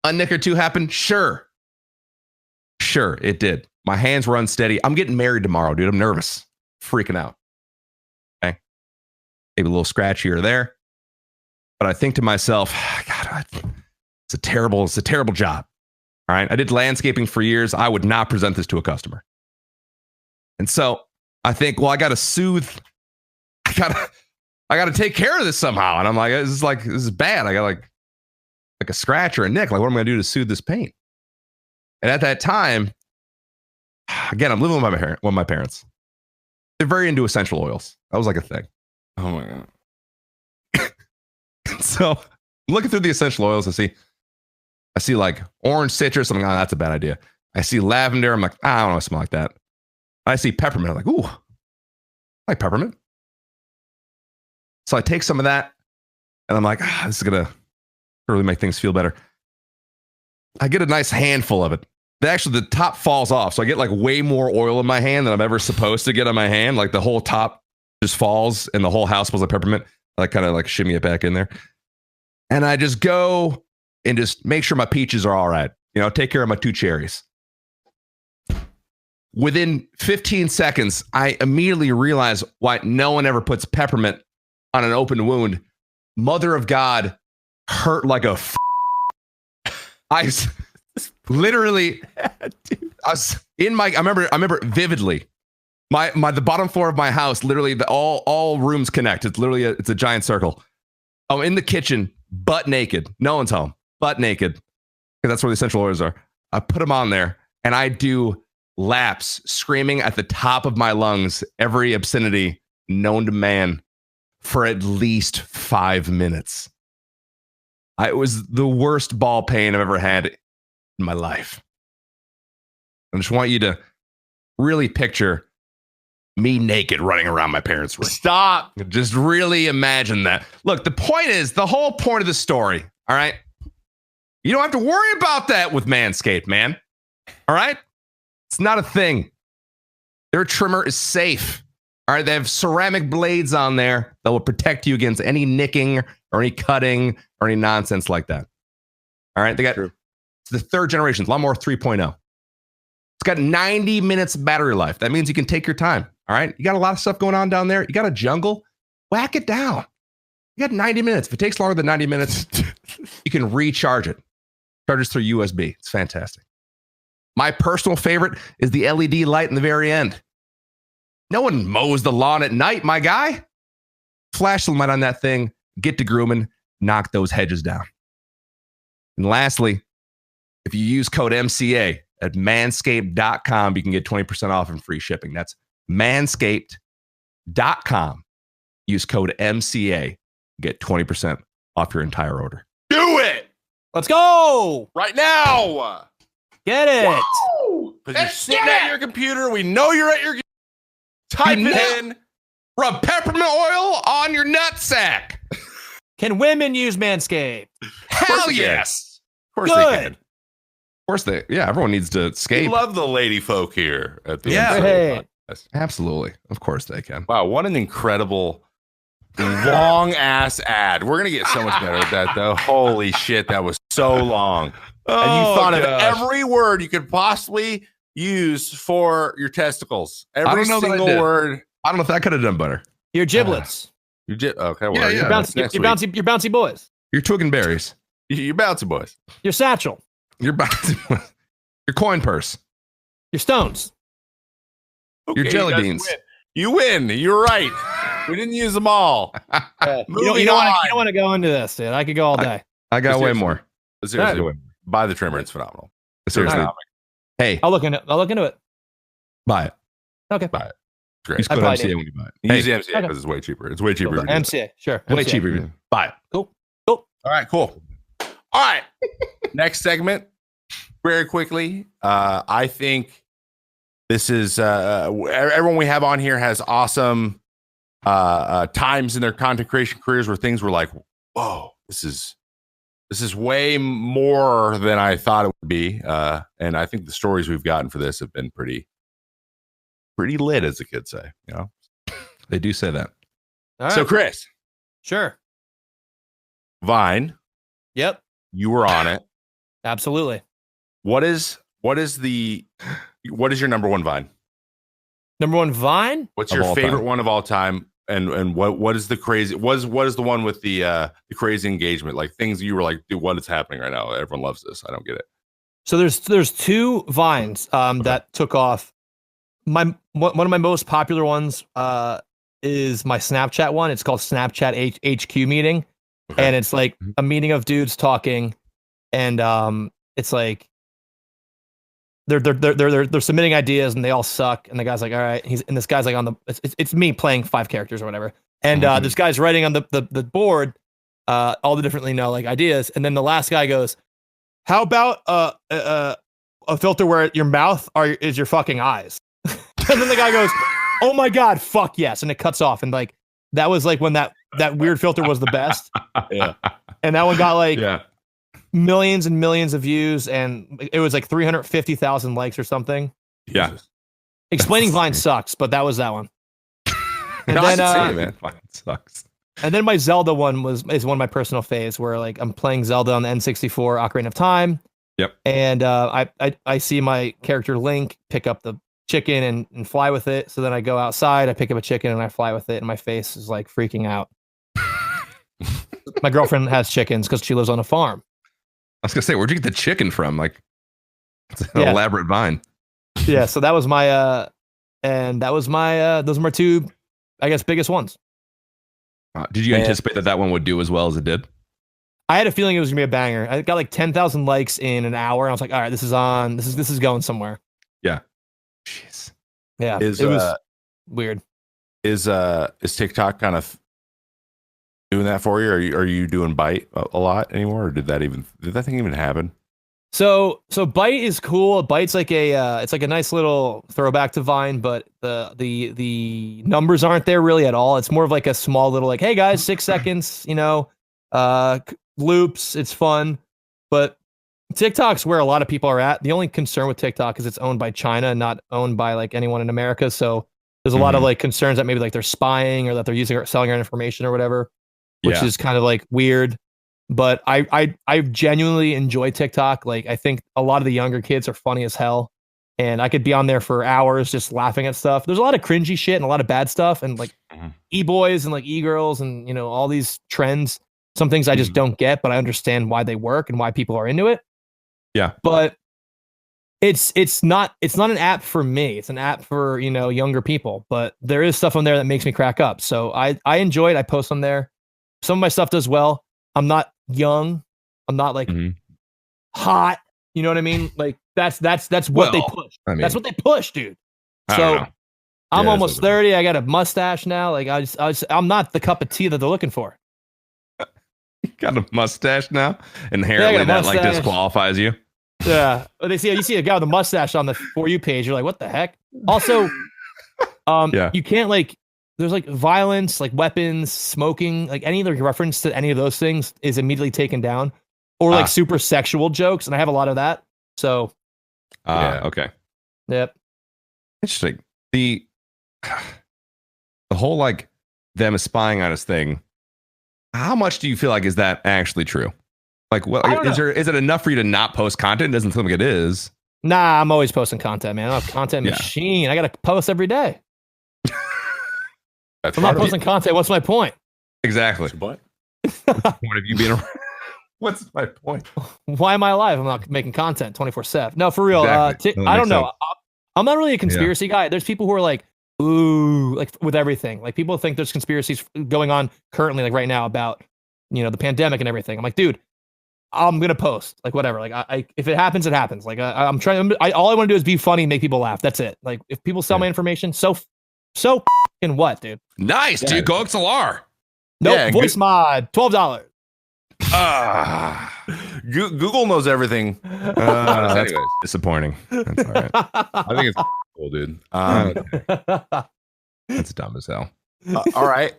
a nick or two happen? Sure, it did. My hands were unsteady. I'm getting married tomorrow, dude. I'm nervous, freaking out. Okay. Maybe a little scratch here or there. But I think to myself, God, it's a terrible job. All right. I did landscaping for years. I would not present this to a customer. And so I think, well, I got to take care of this somehow. And I'm like, this is bad. I got like a scratch or a nick. Like, what am I going to do to soothe this pain? And at that time, again, I'm living with my parents. They're very into essential oils. That was like a thing. Oh my God. So I'm looking through the essential oils. I see like orange citrus. I'm like, oh, that's a bad idea. I see lavender. I'm like, I don't want to smell like that. I see peppermint. I'm like, ooh, I like peppermint. So I take some of that and I'm like, this is going to really make things feel better. I get a nice handful of it. The top falls off. So I get like way more oil in my hand than I'm ever supposed to get on my hand. Like the whole top just falls and the whole house smells like peppermint. I kind of like shimmy it back in there. And I just go and just make sure my peaches are all right. You know, take care of my 2 cherries. Within 15 seconds, I immediately realize why no one ever puts peppermint on an open wound. Mother of God, hurt like a I literally, I remember vividly. The bottom floor of my house, literally all rooms connect. It's literally it's a giant circle. I'm in the kitchen, butt naked. No one's home, butt naked, because that's where the essential oils are. I put them on there, and I do laps, screaming at the top of my lungs every obscenity known to man for at least 5 minutes. It was the worst ball pain I've ever had in my life. I just want you to really picture me naked running around my parents' room. Stop. Just really imagine that. Look, the point is, the whole point of the story, all right? You don't have to worry about that with Manscaped, man. All right? It's not a thing. Their trimmer is safe. All right? They have ceramic blades on there that will protect you against any nicking or any cutting or any nonsense like that. All right? They got it's the third generation, Lawnmower 3.0. It's got 90 minutes battery life. That means you can take your time. All right? You got a lot of stuff going on down there. You got a jungle. Whack it down. You got 90 minutes. If it takes longer than 90 minutes, you can recharge it. Charges through USB. It's fantastic. My personal favorite is the LED light in the very end. No one mows the lawn at night, my guy. Flash the light on that thing, get to grooming, knock those hedges down. And lastly, if you use code MCA at manscaped.com, you can get 20% off and free shipping. That's manscaped.com. Use code MCA, get 20% off your entire order. Do it Let's go. right now. Get it. Because you're sitting at your computer. We know you're at your type it in. Rub peppermint oil on your nutsack. Can women use Manscaped? Hell they yes. Of course Good. they can. Of course everyone needs to We skate. love the lady folk here at the Yeah. MCA Hey. podcast. Absolutely. Of course they can. Wow, what an incredible long ass ad. We're gonna get so much better at that though. Holy shit, that was so long. And you thought of every word you could possibly use for your testicles. Every don't know that I single did. word. I don't know if that could have done better. Your giblets. You did okay. Well, Yeah, Your yeah. bouncy, next your week. bouncy, your bouncy boys. Your twig and berries. You bouncy boys. Your satchel. Your bouncy. Your coin purse. Your stones. Your jelly you guys beans. win. You win. You're right. We didn't use them all. You don't want to go into this, dude. I could go all day. I got way Seriously. more. Seriously, buy the trimmer. It's phenomenal. Seriously. Phenomenal. Hey, I'll look into it. buy it. Okay. Great. Use I code probably MCA did. when you buy it. Use Hey, the MCA because it's way cheaper. It's way cheaper. to do. MCA. Sure. way MCA. cheaper. Buy it. All right, cool. All right. Next segment, very quickly. I think this is everyone we have on here has awesome times in their content creation careers where things were like, whoa, this is way more than I thought it would be. And I think the stories we've gotten for this have been pretty lit, as the kids say, you know. They do say that. All right. So Chris, Sure. Vine, Yep. you were on it. Absolutely. What is your number one Vine? Number one Vine. What's Of your all favorite time. one of all time? And what is the crazy? What is the one with the crazy engagement? Like things you were like, dude, what is happening right now? Everyone loves this. I don't get it. So there's two Vines that took off. One of my most popular ones is my Snapchat one. It's called Snapchat HQ meeting, Okay. and it's like a meeting of dudes talking, and it's like they're submitting ideas and they all suck, and the guy's like, all right, this guy's like on the it's me playing 5 characters or whatever, and this guy's writing on the board all the differently like ideas, and then the last guy goes, how about a filter where your mouth is your fucking eyes? And then the guy goes, oh my god, fuck yes, and it cuts off, and like that was like when that weird filter was the best. Yeah. And that one got like Yeah. millions and millions of views, and it was like 350,000 likes or something. Yeah. Jesus. Explaining Vine sucks, but that was that one. And No, I then can see it, man. Fine, it sucks. and then my Zelda one is one of my personal faves, where like I'm playing Zelda on the N64 Ocarina of Time. Yep. And I see my character Link pick up the chicken and fly with it. So then I go outside, I pick up a chicken and I fly with it, and my face is like freaking out. My girlfriend has chickens because she lives on a farm. I was gonna say, where'd you get the chicken from? Like, it's an Yeah. elaborate vine. Yeah, so that was my and that was my those are my two, I guess, biggest ones. Did you Man. anticipate that one would do as well as it did? I had a feeling it was gonna be a banger. I got like 10,000 likes in an hour, and I was like, all right, this is going somewhere. Jeez. Yeah, Is it was weird. is TikTok kind of doing that for you? Are you doing Byte a lot anymore, or did that thing even happen? So Byte is cool. Byte's like it's like a nice little throwback to Vine, but the numbers aren't there really at all. It's more of like a small little like, hey guys, 6 seconds, loops. It's fun, but TikTok's where a lot of people are at. The only concern with TikTok is it's owned by China, not owned by like anyone in America. So there's a lot of like concerns that maybe like they're spying or that they're selling our information or whatever, which is kind of like weird. But I genuinely enjoy TikTok. Like I think a lot of the younger kids are funny as hell, and I could be on there for hours just laughing at stuff. There's a lot of cringy shit and a lot of bad stuff, and like e-boys and like e-girls and all these trends. Some things I just don't get, but I understand why they work and why people are into it. Yeah. But it's not an app for me. It's an app for, younger people, but there is stuff on there that makes me crack up. So I enjoy it. I post on there. Some of my stuff does well. I'm not young. I'm not like hot. You know what I mean? Like that's what they push. That's what they push, dude. So I'm almost 30. I got a mustache now. Like I'm not the cup of tea that they're looking for. Got a mustache now? Inherently that like disqualifies you. Yeah. You see a guy with a mustache on the For You page, you're like, what the heck? Also, you can't like, there's like violence, like weapons, smoking, like any like reference to any of those things is immediately taken down, or like super sexual jokes, and I have a lot of that. So, okay, yep. Interesting. The whole like them spying on us thing. How much do you feel like is that actually true? Like, what is it enough for you to not post content? It doesn't seem like it is. Nah, I'm always posting content, man. I'm a content machine. I got to post every day. If I'm not posting content, what's my point? Exactly. What? What's the point of you being around? What's my point? Why am I alive? I'm not making content 24/7. No, for real. Exactly. I don't know. I'm not really a conspiracy guy. There's people who are like, ooh, like with everything. Like people think there's conspiracies going on currently, like right now about, the pandemic and everything. I'm like, dude, I'm going to post like whatever. Like I if it happens, it happens. Like I'm trying, all I want to do is be funny and make people laugh. That's it. Like if people sell my information, so fucking what, dude? Nice, dude. Go XLR. Nope. Voice mod, $12. Google knows everything. That's disappointing. That's all right. I think it's cool, dude. That's dumb as hell. All right.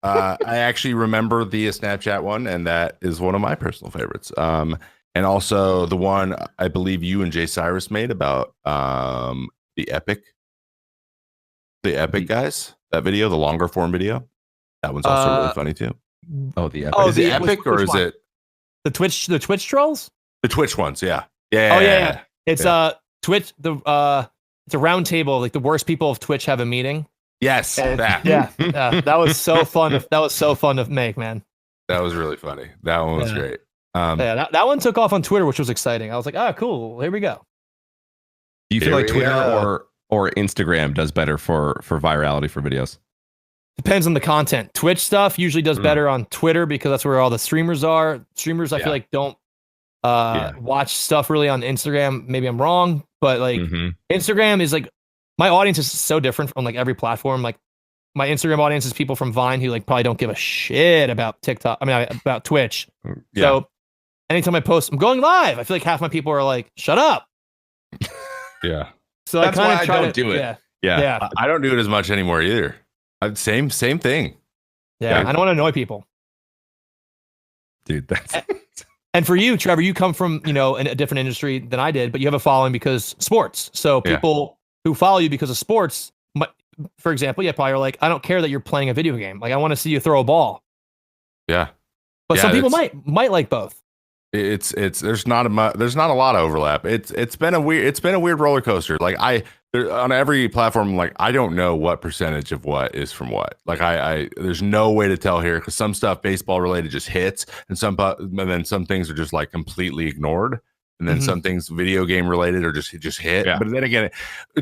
I actually remember the Snapchat one, and that is one of my personal favorites. And also the one I believe you and Jay Cyrus made about the Epic guys. That video, the longer form video. That one's also really funny too. Oh, the Epic. Is it Epic or is it the Twitch trolls? The Twitch ones, yeah. It's Twitch. It's a round table. Like the worst people of Twitch have a meeting. Yes, that. That was so fun. That was so fun to make, man. That was really funny. That one was great. That one took off on Twitter, which was exciting. I was like, cool. Here we go. Do you feel like Twitter or Instagram does better for virality for videos? Depends on the content. Twitch stuff usually does better on Twitter because that's where all the streamers are. Streamers, I feel like, don't watch stuff really on Instagram. Maybe I'm wrong, but like Instagram is like, my audience is so different from like every platform. Like my Instagram audience is people from Vine who like probably don't give a shit about TikTok. About Twitch. Yeah. So anytime I post, I'm going live. I feel like half my people are like, shut up. Yeah. So that's I why I don't do it. Yeah. I don't do it as much anymore either. Same thing. Yeah. I don't want to annoy people. Dude, that's and for you, Trevor, you come from, in a different industry than I did, but you have a following because sports. So people who follow you because of sports, for example, probably are like, I don't care that you're playing a video game. Like I want to see you throw a ball. Yeah. But some people might like both. There's not a lot of overlap. It's been a weird roller coaster. Like on every platform, like I don't know what percentage of what is from what. Like I there's no way to tell here because some stuff baseball related just hits, and then some things are just like completely ignored, and then some things video game related or just hit. Yeah. But then again,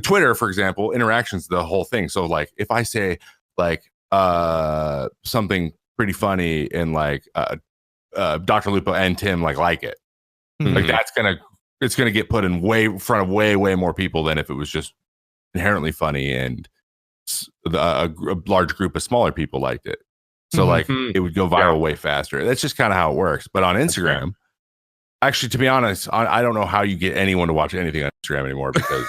Twitter, for example, interactions the whole thing. So like if I say like something pretty funny and like Dr. Lupo and Tim like it, like it's gonna get put in front of way more people than if it was just inherently funny and a large group of smaller people liked it. So Mhm. like it would go viral way faster. That's just kind of how it works. But on Instagram, actually, to be honest, I don't know how you get anyone to watch anything on Instagram anymore because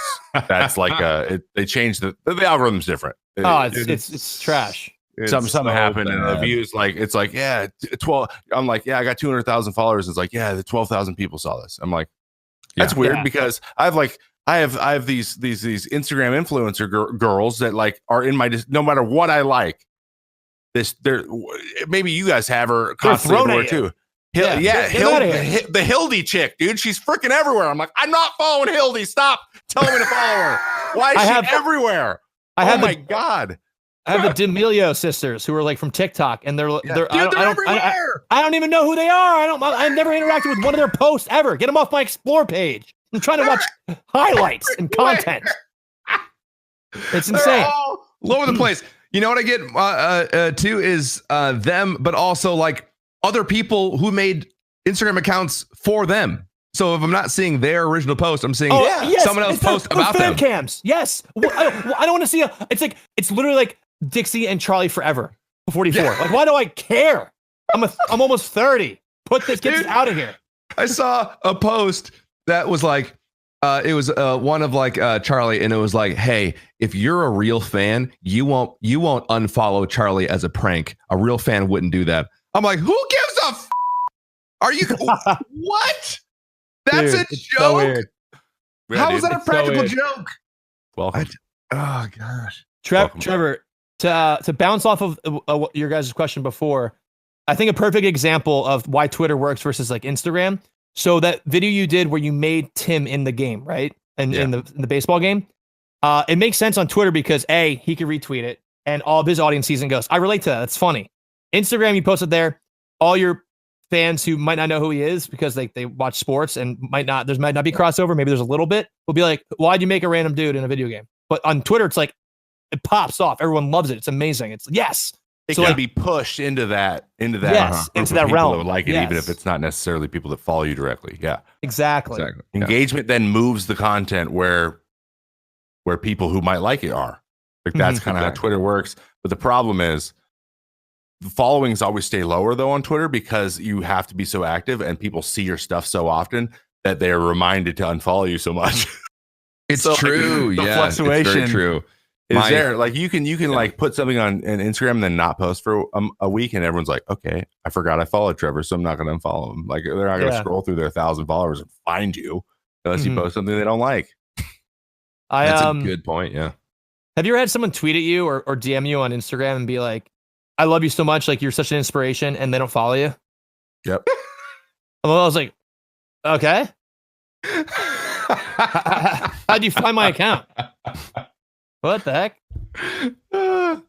that's like they changed the algorithm's different. Oh, it's trash. Something happened and the views like it's like 12. I'm like I got 200,000 followers. It's like the 12,000 people saw this. I'm like that's weird because I have these Instagram influencer girls that like are in my no matter what I like this. They're maybe you guys have her constantly too. The Hildy chick, dude. She's freaking everywhere. I'm like, I'm not following Hildy. Stop telling me to follow her. Why is she everywhere? My God. I have the D'Amelio sisters who are like from TikTok, and they're everywhere. I don't even know who they are. I've never interacted with one of their posts ever. Get them off my explore page. I'm trying to watch highlights and content. It's insane. All over the place. You know what I get too is them, but also like other people who made Instagram accounts for them. So if I'm not seeing their original post, I'm seeing someone else post about them. Cams. Yes. I don't want to see it's literally like Dixie and Charlie Forever 44. Like, why do I care? I'm almost 30. Get this out of here. I saw a post that was like, it was one of like Charlie, and it was like, hey, if you're a real fan, you won't unfollow Charlie as a prank. A real fan wouldn't do that. I'm like, who gives a f? Are you what? That's a joke. So weird. How is that a practical joke? Welcome. Oh gosh. Trevor, to bounce off of your guys' question before, I think a perfect example of why Twitter works versus like Instagram. So that video you did where you made Tim in the game, right? And in the baseball game, it makes sense on Twitter because he could retweet it and all of his audience sees and goes, I relate to that. That's funny. Instagram, you post it there. All your fans who might not know who he is because they watch sports and might not be crossover. Maybe there's a little bit. Will be like, why'd you make a random dude in a video game? But on Twitter, it's like it pops off. Everyone loves it. It's amazing. It's yes. It can be pushed into that into that realm. That like it, even if it's not necessarily people that follow you directly. Yeah, exactly. Engagement then moves the content where people who might like it are. Like that's kind of how Twitter works. But the problem is the followings always stay lower though on Twitter because you have to be so active and people see your stuff so often that they are reminded to unfollow you so much. It's true. Like, the fluctuation it's very true. Is there like you can like put something on Instagram and then not post for a week and everyone's like, okay, I forgot I followed Trevor, so I'm not going to unfollow him. Like they're not going to scroll through their 1,000 followers and find you unless you post something they don't like. That's a good point. Yeah. Have you ever had someone tweet at you or DM you on Instagram and be like, I love you so much, like you're such an inspiration, and they don't follow you? Yep. Well, I was like, okay. How'd you find my account? What the heck? You're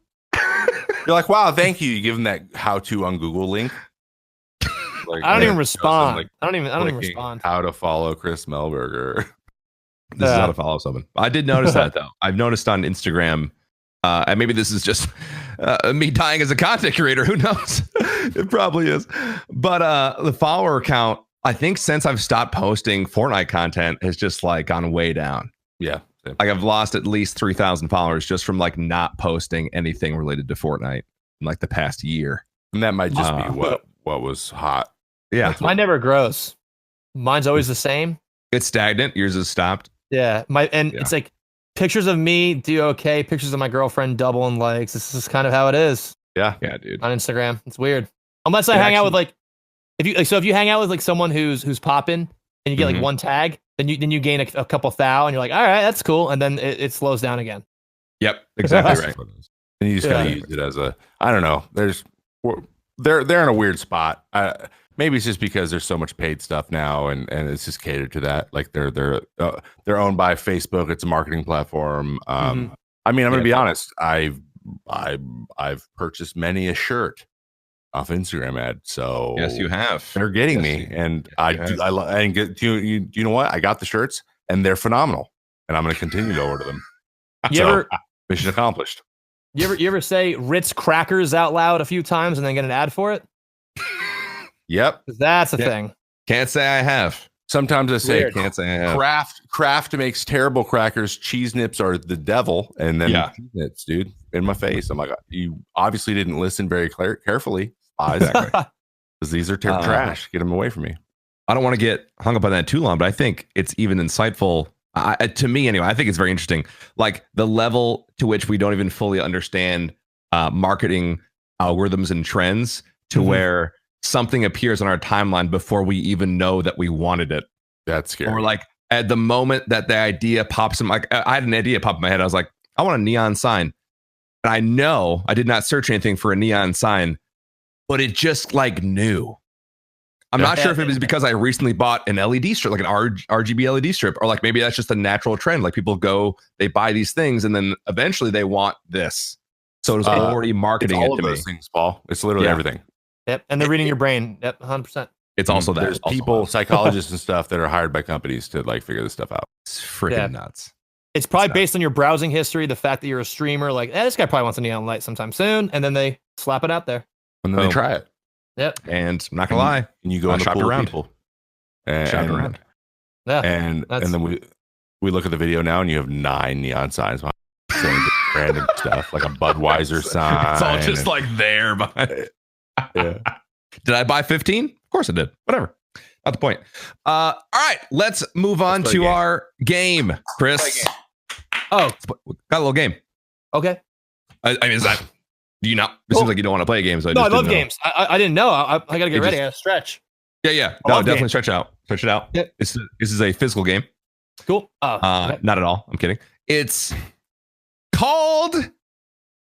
like, wow, thank you. You give them that how-to on Google link. Like, I don't even respond. Like I don't even respond. How to follow Chris Melberger. This is how to follow someone. I did notice that though. I've noticed on Instagram, and maybe this is just me dying as a content creator. Who knows? It probably is. But the follower count, I think since I've stopped posting Fortnite content, has just like gone way down. Yeah. Like I've lost at least 3,000 followers just from like not posting anything related to Fortnite in like the past year. And that might just be what was hot. Yeah. Mine never grows. Mine's always the same. It's stagnant. Yours is stopped. Yeah. It's like pictures of me do okay. Pictures of my girlfriend double in likes. This is kind of how it is. Yeah. Yeah, dude. On Instagram. It's weird. Unless I hang out with like, if you hang out with like someone who's popping and you get like one tag, then you gain a couple thou and you're like, all right, that's cool. And then it slows down again. Yep. Exactly right. And you just gotta use it as I don't know. They're in a weird spot. Maybe it's just because there's so much paid stuff now, and it's just catered to that. Like they're owned by Facebook. It's a marketing platform. I mean, I'm gonna be honest. I've purchased many a shirt off Instagram ad. So yes, you have. They're getting me, and do you know what? I got the shirts, and they're phenomenal, and I'm gonna continue to order them. Mission accomplished. You ever say Ritz crackers out loud a few times and then get an ad for it? Yep. That's a thing. Can't say I have. Sometimes I say Can't say I have. Kraft makes terrible crackers. Cheese nips are the devil, and then cheese nips, dude, in my face. I'm like, you obviously didn't listen very carefully, Exactly. because these are trash. Get them away from me. I don't want to get hung up on that too long, but I think it's even insightful to me anyway. I think it's very interesting, like the level to which we don't even fully understand marketing algorithms and trends to where something appears on our timeline before we even know that we wanted it. That's scary. Or like at the moment that the idea pops in, like I had an idea pop in my head. I was like, I want a neon sign. And I know I did not search anything for a neon sign, but it just like knew. I'm not sure if it was because I recently bought an LED strip, like an RGB LED strip, or like maybe that's just a natural trend. Like people go, they buy these things, and then eventually they want this. So it's already marketing all it to of those me. things, Paul. It's literally everything. Yep, and they're reading your brain. Yep, 100%. It's also that. There's people, psychologists and stuff that are hired by companies to like figure this stuff out. It's freaking nuts. It's probably based on your browsing history, the fact that you're a streamer. Like, this guy probably wants a neon light sometime soon, and then they slap it out there. And then they try it. Yep. And I'm not gonna lie, and you go and shop around people. Shop around. Yeah. And then we look at the video now, and you have 9 neon signs behind saying random stuff like a Budweiser sign. It's all just like there behind it. Yeah. Did I buy 15? Of course I did. Whatever. Not the point. All right, let's move on to our game, Chris. Oh, got a little game. Okay. I mean, is that? Do you not? It seems like you don't want to play games. I love games. I didn't know. I got to get ready. I got to stretch. Yeah. No, definitely stretch out. Stretch it out. Yep. This is a physical game. Cool. Okay. Not at all. I'm kidding. It's called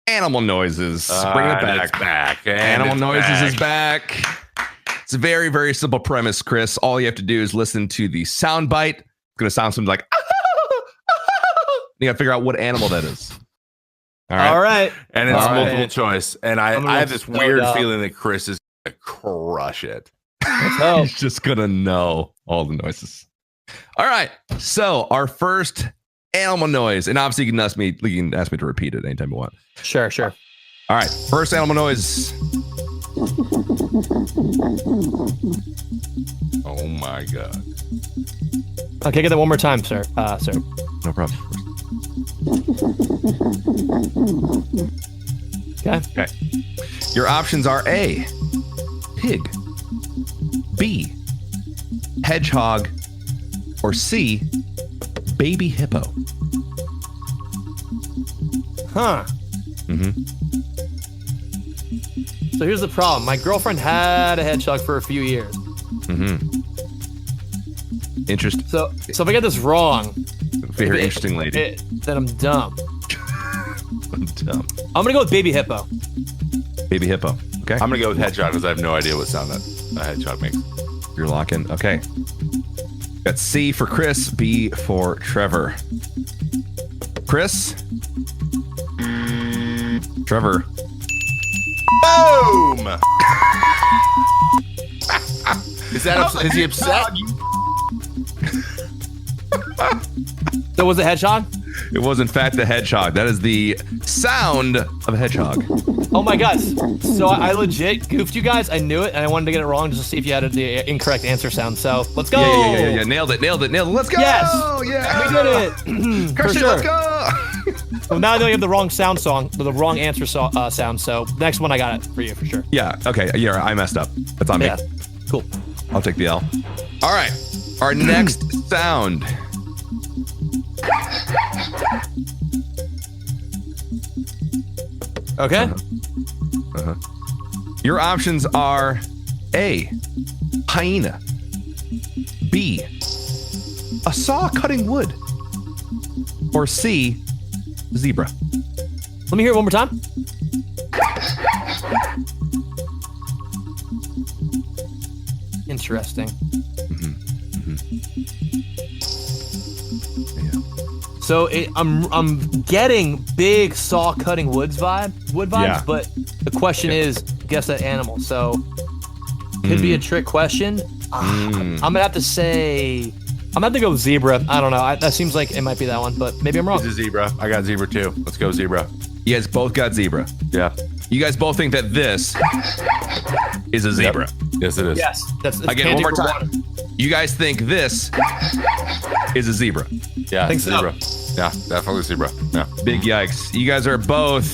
Animal Noises. Bring it back. Animal Noises is back. It's a very, very simple premise, Chris. All you have to do is listen to the sound bite. It's going to sound something like, you got to figure out what animal that is. All right. And it's multiple choice. And I have this weird feeling that Chris is going to crush it. He's just going to know all the noises. All right. So our first animal noise, and obviously you can ask me to repeat it anytime you want. Sure. All right. First animal noise. Oh my God. Okay, get that one more time, sir. Sir. No problem. Okay. Your options are A, pig, B, hedgehog, or C, baby hippo. Huh. So here's the problem. My girlfriend had a hedgehog for a few years. Interesting. So if I get this wrong, very interesting lady. Then I'm dumb. I'm dumb. I'm gonna go with baby hippo. Baby hippo. Okay. I'm going to go with hedgehog because I have no idea what sound that a hedgehog makes. You're locking. Okay. Got C for Chris, B for Trevor. Chris. Trevor. Boom! Is he upset? So was it hedgehog? It was in fact the hedgehog. That is the sound of a hedgehog. Oh my gosh. So I legit goofed you guys. I knew it and I wanted to get it wrong just to see if you had the incorrect answer sound. So let's go. Yeah. Nailed it. Let's go. Yes. Yeah. We did it. For sure. Let's go. Well, now I know you have the wrong sound the wrong answer sound. So next one I got it for you for sure. Yeah. Okay. Yeah. I messed up. That's on me. Yeah. Cool. I'll take the L. All right. Our next sound. Okay. Your options are A, hyena, B, a saw cutting wood, or C, zebra. Let me hear it one more time. Interesting. So I'm getting big saw cutting wood vibes, but the question is, guess that animal. So could be a trick question. I'm gonna have to say, I'm gonna have to go zebra. I don't know. That seems like it might be that one, but maybe I'm wrong. It's a zebra. I got zebra too. Let's go zebra. You guys both got zebra. Yeah. You guys both think that this is a zebra. Yep. Yes, it is. Yes, that's I get it one candy more for time. water. You guys think this is a zebra? Yeah, think so. zebra. Yeah, definitely zebra. Yeah. Big yikes. You guys are both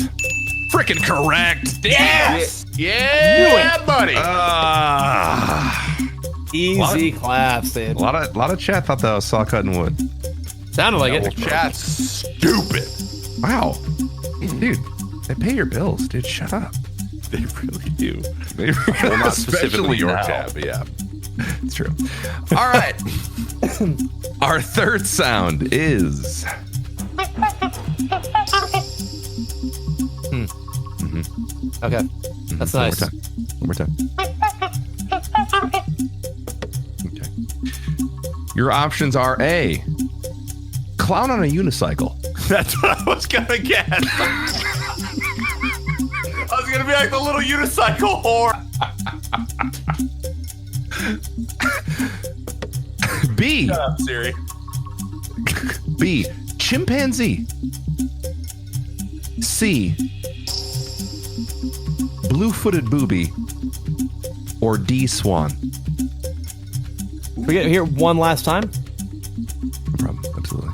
freaking correct. Yes, Yeah, buddy. easy claps, dude. A lot of chat thought that was saw cutting wood. Sounded like it. Chat's stupid. Wow. Dude, they pay your bills, dude. Shut up. They really do. They Well, not specifically your now. chat, but yeah. It's true. All right. Our third sound is. Okay, that's nice. One more time. Okay. Your options are A. Clown on a unicycle. That's what I was gonna guess. I was gonna be like the little unicycle whore. B. Shut up, Siri. B. Chimpanzee. C. Blue-footed booby. Or D. Swan. We get here one last time. No problem. Absolutely.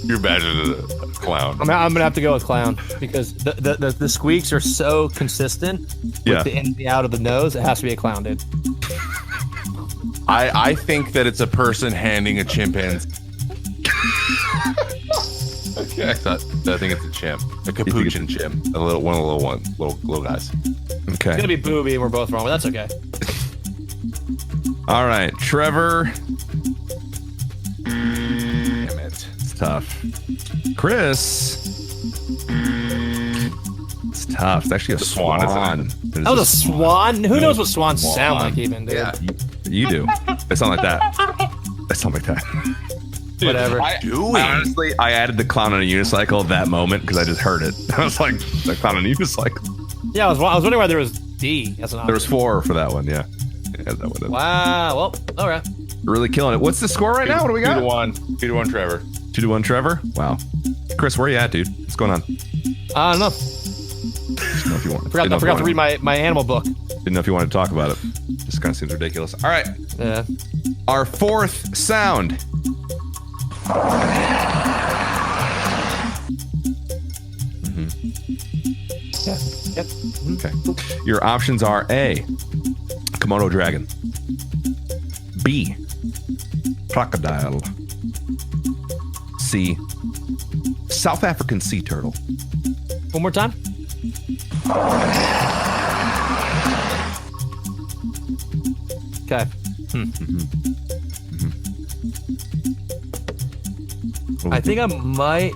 You're better than a clown. I'm gonna have to go with clown because the squeaks are so consistent with Yeah. the in and the out of the nose. It has to be a clown, dude. I think that it's a person handing a chimpanzee. Okay. I think it's a chimp. A capuchin chimp. One of the little guys. Okay. It's gonna be booby, and we're both wrong, but that's okay. All right, Trevor. Damn it. It's tough. Chris. It's tough. It's actually a swan, swan. isn't It is That was a swan. Who knows what swans Swan. sound like, even, dude? Yeah. You do. They sound like that. They sound like that. Whatever. I honestly, I added the clown on a unicycle that moment because I just heard it. I was like, the clown on a unicycle. Yeah, I was wondering why there was D as an option. There was 4 for that one. Yeah. Yeah, that one. Wow. Well, all right. Really killing it. What's the score right now? What do we got? 2-1. 2-1, Trevor. 2-1, Trevor. Wow. Chris, where are you at, dude? What's going on? I don't know. Didn't know if you want. I forgot to read my animal book. Didn't know if you wanted to talk about it. This kind of seems ridiculous. All right. Yeah. Our fourth sound. Yeah. Yep. Okay. Your options are A. Komodo dragon. B. Crocodile. C. South African sea turtle. One more time. Okay. I think I might.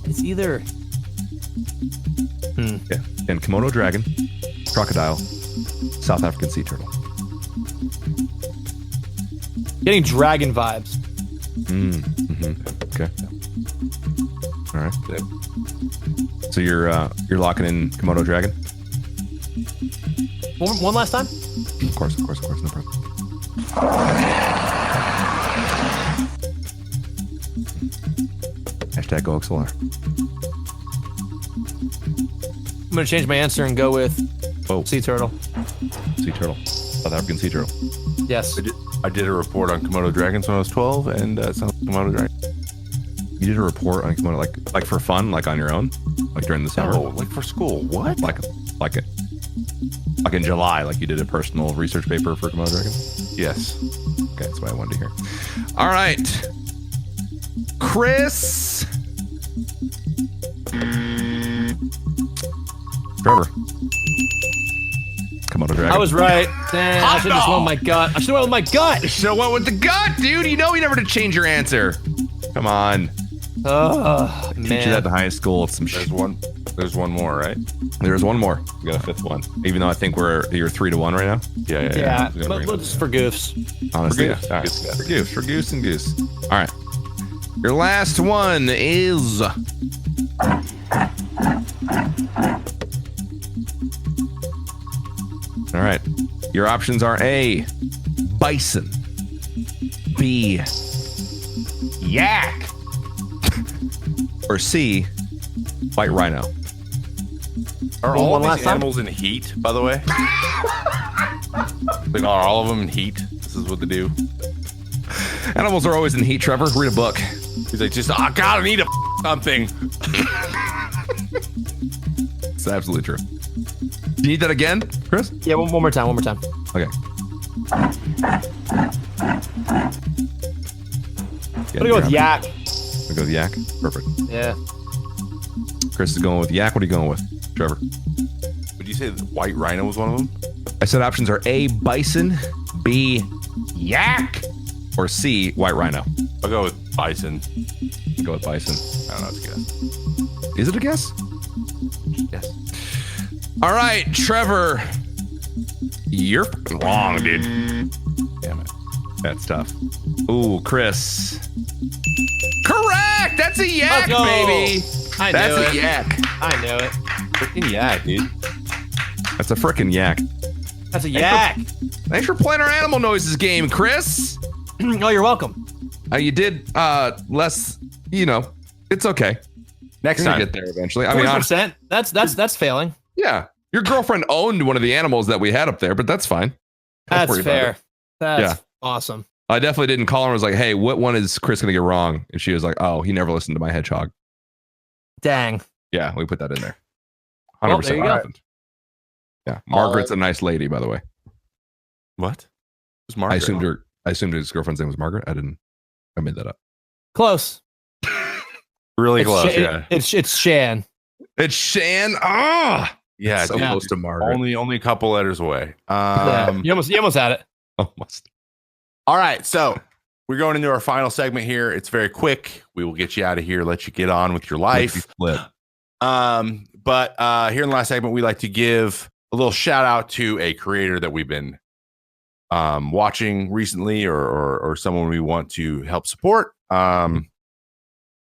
It's either. Yeah. And Komodo dragon, crocodile, South African sea turtle. Getting dragon vibes. Okay. All right. So you're locking in Komodo dragon? One last time. Of course, no problem. Hashtag GoXLR. I'm gonna change my answer and go with Oh, sea turtle. sea turtle. South African sea turtle. Yes. I did a report on Komodo dragons when I was 12, and it sounds like Komodo dragon. You did a report on Komodo, like for fun, like on your own, like during the summer, Oh, like for school. What? like in July, like you did a personal research paper for Komodo dragon. Yes. Okay, that's what I wanted to hear. All right, Chris. Trevor. Komodo dragon. I was right. Damn, I should have just went with my gut. I should have went with my gut. So what with the gut, dude? You know you never to change your answer. Come on. Oh, Teach you that man. in high school. It's some shit. There's one more, right? There's one more. We got a fifth one. Even though I think you're 3-1 right now. Yeah, Yeah. but just for goofs. Honestly, goose. yeah. All right. Goose, yeah. For goose and goose. All right. Your last one is all right. Your options are A, bison, B, yak, or C, white rhino. Are Well, all of one these last time? animals in heat, by the way? Like, are all of them in heat? This is what they do. Animals are always in heat, Trevor. Read a book. He's like, just, God, I need something. It's absolutely true. Do you need that again, Chris? Yeah, one more time. Okay. I'm gonna go with yak. I'm gonna go with yak. Perfect. Yeah. Chris is going with yak. What are you going with, Trevor? Would you say the white rhino was one of them? I said options are A, bison, B, yak, or C, white rhino. I'll go with bison. I'll go with bison. I don't know. It's a guess. Is it a guess? Yes. All right, Trevor. You're fucking wrong, dude. Damn it. That's tough. Ooh, Chris. Correct! That's a yak, Let's go. baby! I That's knew a it. yak. I knew it. Freaking yak, dude. That's a frickin' yak. That's a yak. Thanks for playing our animal noises game, Chris. Oh, you're welcome. You did less, it's okay. Next You're gonna time. get there eventually. I mean, 40%. That's failing. yeah. Your girlfriend owned one of the animals that we had up there, but that's fine. Don't worry That's about fair. it. That's awesome. I definitely didn't call her and was like, hey, what one is Chris going to get wrong? And she was like, oh, he never listened to my hedgehog. Dang. Yeah, we put that in there. 100% Well, there you go. happened. Yeah. Margaret's a nice lady, by the way. What? Who's Margaret? I assumed his girlfriend's name was Margaret. I made that up. Close. Really It's close, Shan- yeah. It's Shan. It's Shan. Ah, Yeah, so dude. close to Margaret. Only a couple letters away. Yeah, you almost had it. Almost. All right, so we're going into our final segment here. It's very quick. We will get you out of here, let you get on with your life. Flip. But here in the last segment, we like to give a little shout out to a creator that we've been watching recently, or someone we want to help support. And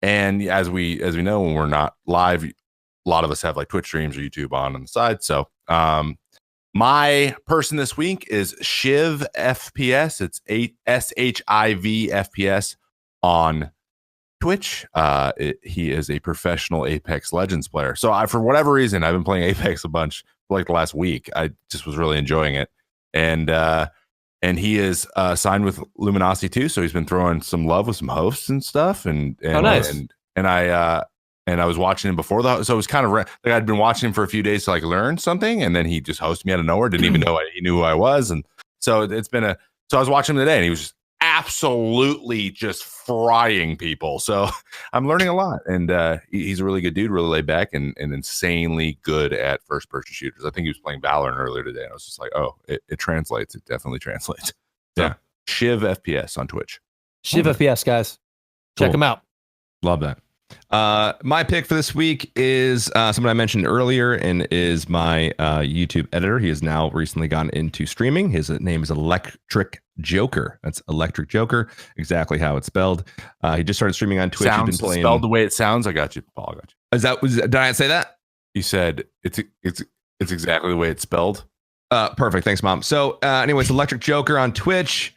as we know, when we're not live, a lot of us have like Twitch streams or YouTube on the side. So my person this week is Shiv FPS. It's SHIV FPS on Twitch. He is a professional Apex Legends player. So for whatever reason, I've been playing Apex a bunch for like the last week. I just was really enjoying it. And he is signed with Luminosity too. So he's been throwing some love with some hosts and stuff. And nice. And I was watching him before so it was kind of like I'd been watching him for a few days to like learn something, and then he just hosted me out of nowhere. Didn't even know he knew who I was, and so so I was watching him today, and he was just absolutely just frying people. So I'm learning a lot, and he's a really good dude, really laid back, and insanely good at first person shooters. I think he was playing Valorant earlier today, and I was just like, oh, it translates. It definitely translates. Yeah. Shiv FPS on Twitch. Shiv FPS, guys. Check Cool. them out. Love that. My pick for this week is someone I mentioned earlier, and is my YouTube editor. He has now recently gone into streaming. His name is Electric Joker. That's Electric Joker, exactly how it's spelled. He just started streaming on Twitch. Sounds He's been playing. spelled the way it sounds. I got you, Paul. I got you. Did I say that? You said it's exactly the way it's spelled. Perfect. Thanks, Mom. So, anyways, Electric Joker on Twitch.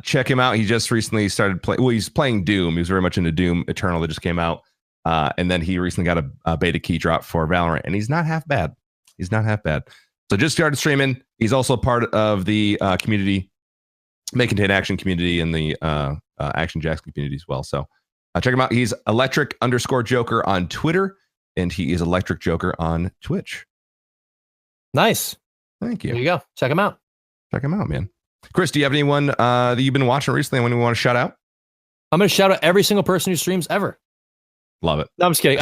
Check him out. He just recently started playing. Well, he's playing Doom. He was very much into Doom Eternal that just came out. And then he recently got a beta key drop for Valorant, and he's not half bad. So just started streaming. He's also part of the community, May Contain Action community, and the ActionJaxon community as well. So check him out. He's Electric_Joker on Twitter, and he is Electric Joker on Twitch. Nice. Thank you. There you go. Check them out. Check him out, man. Chris, do you have anyone that you've been watching recently and when you want to shout out? I'm going to shout out every single person who streams ever. Love it. No, I'm just kidding.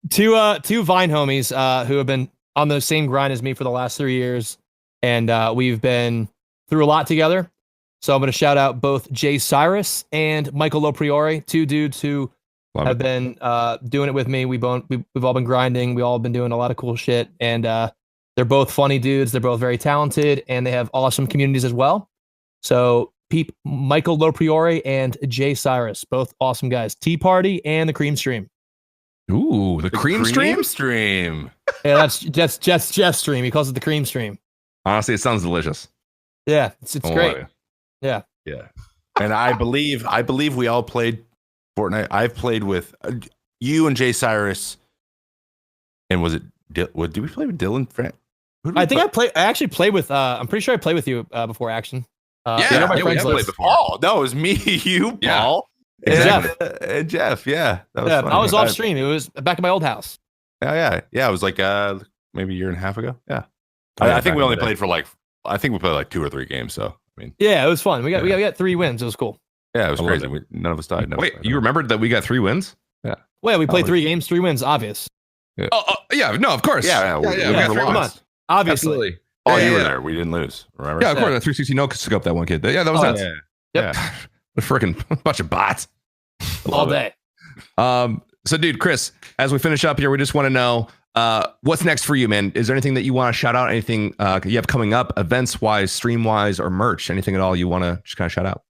Two Vine homies who have been on the same grind as me for the last 3 years, and we've been through a lot together. So I'm going to shout out both Jay Cyrus and Michael Lopriore, two dudes who have been doing it with me. We've all been grinding. We all been doing a lot of cool shit, and they're both funny dudes. They're both very talented, and they have awesome communities as well. So Michael Lopriore and Jay Cyrus, both awesome guys. Tea Party and the Cream Stream. Ooh, the cream stream. Yeah, that's Jeff's stream. He calls it the Cream Stream. Honestly, it sounds delicious. Yeah, it's great. Yeah. And I believe we all played Fortnite. I've played with you and Jay Cyrus, and was it? Did we play with Dylan? I actually played with. I'm pretty sure I played with you before Action. Yeah, my we friends have played list. before. Oh no, it was me, you, Yeah. Paul, Exactly. and Jeff. Yeah, that was Yeah, fun. I was off stream. It was back in my old house. Yeah. It was like maybe a year and a half ago. Yeah, Oh, yeah, I think back we in only the day. played for like 2 or 3 games. So I mean, Yeah, it was fun. We Yeah. got 3 wins. It was cool. yeah, it was I loved crazy. None of us died. Wait, you remembered that we got 3 wins? Well, we played Oh, 3 games, 3 wins. Obvious. Oh, yeah, no, of course. Yeah, we we never got 3 come wins. on. Obviously. Absolutely. Oh, Yeah, you were yeah. there. We didn't lose. Remember? Yeah, of course. The 360 no scope that one kid. Yeah, that was Oh, nuts. Yep. A freaking bunch of bots. All day. So, dude, Chris, as we finish up here, we just want to know what's next for you, man. Is there anything that you want to shout out? Anything you have coming up, events wise, stream wise, or merch? Anything at all you want to just kind of shout out?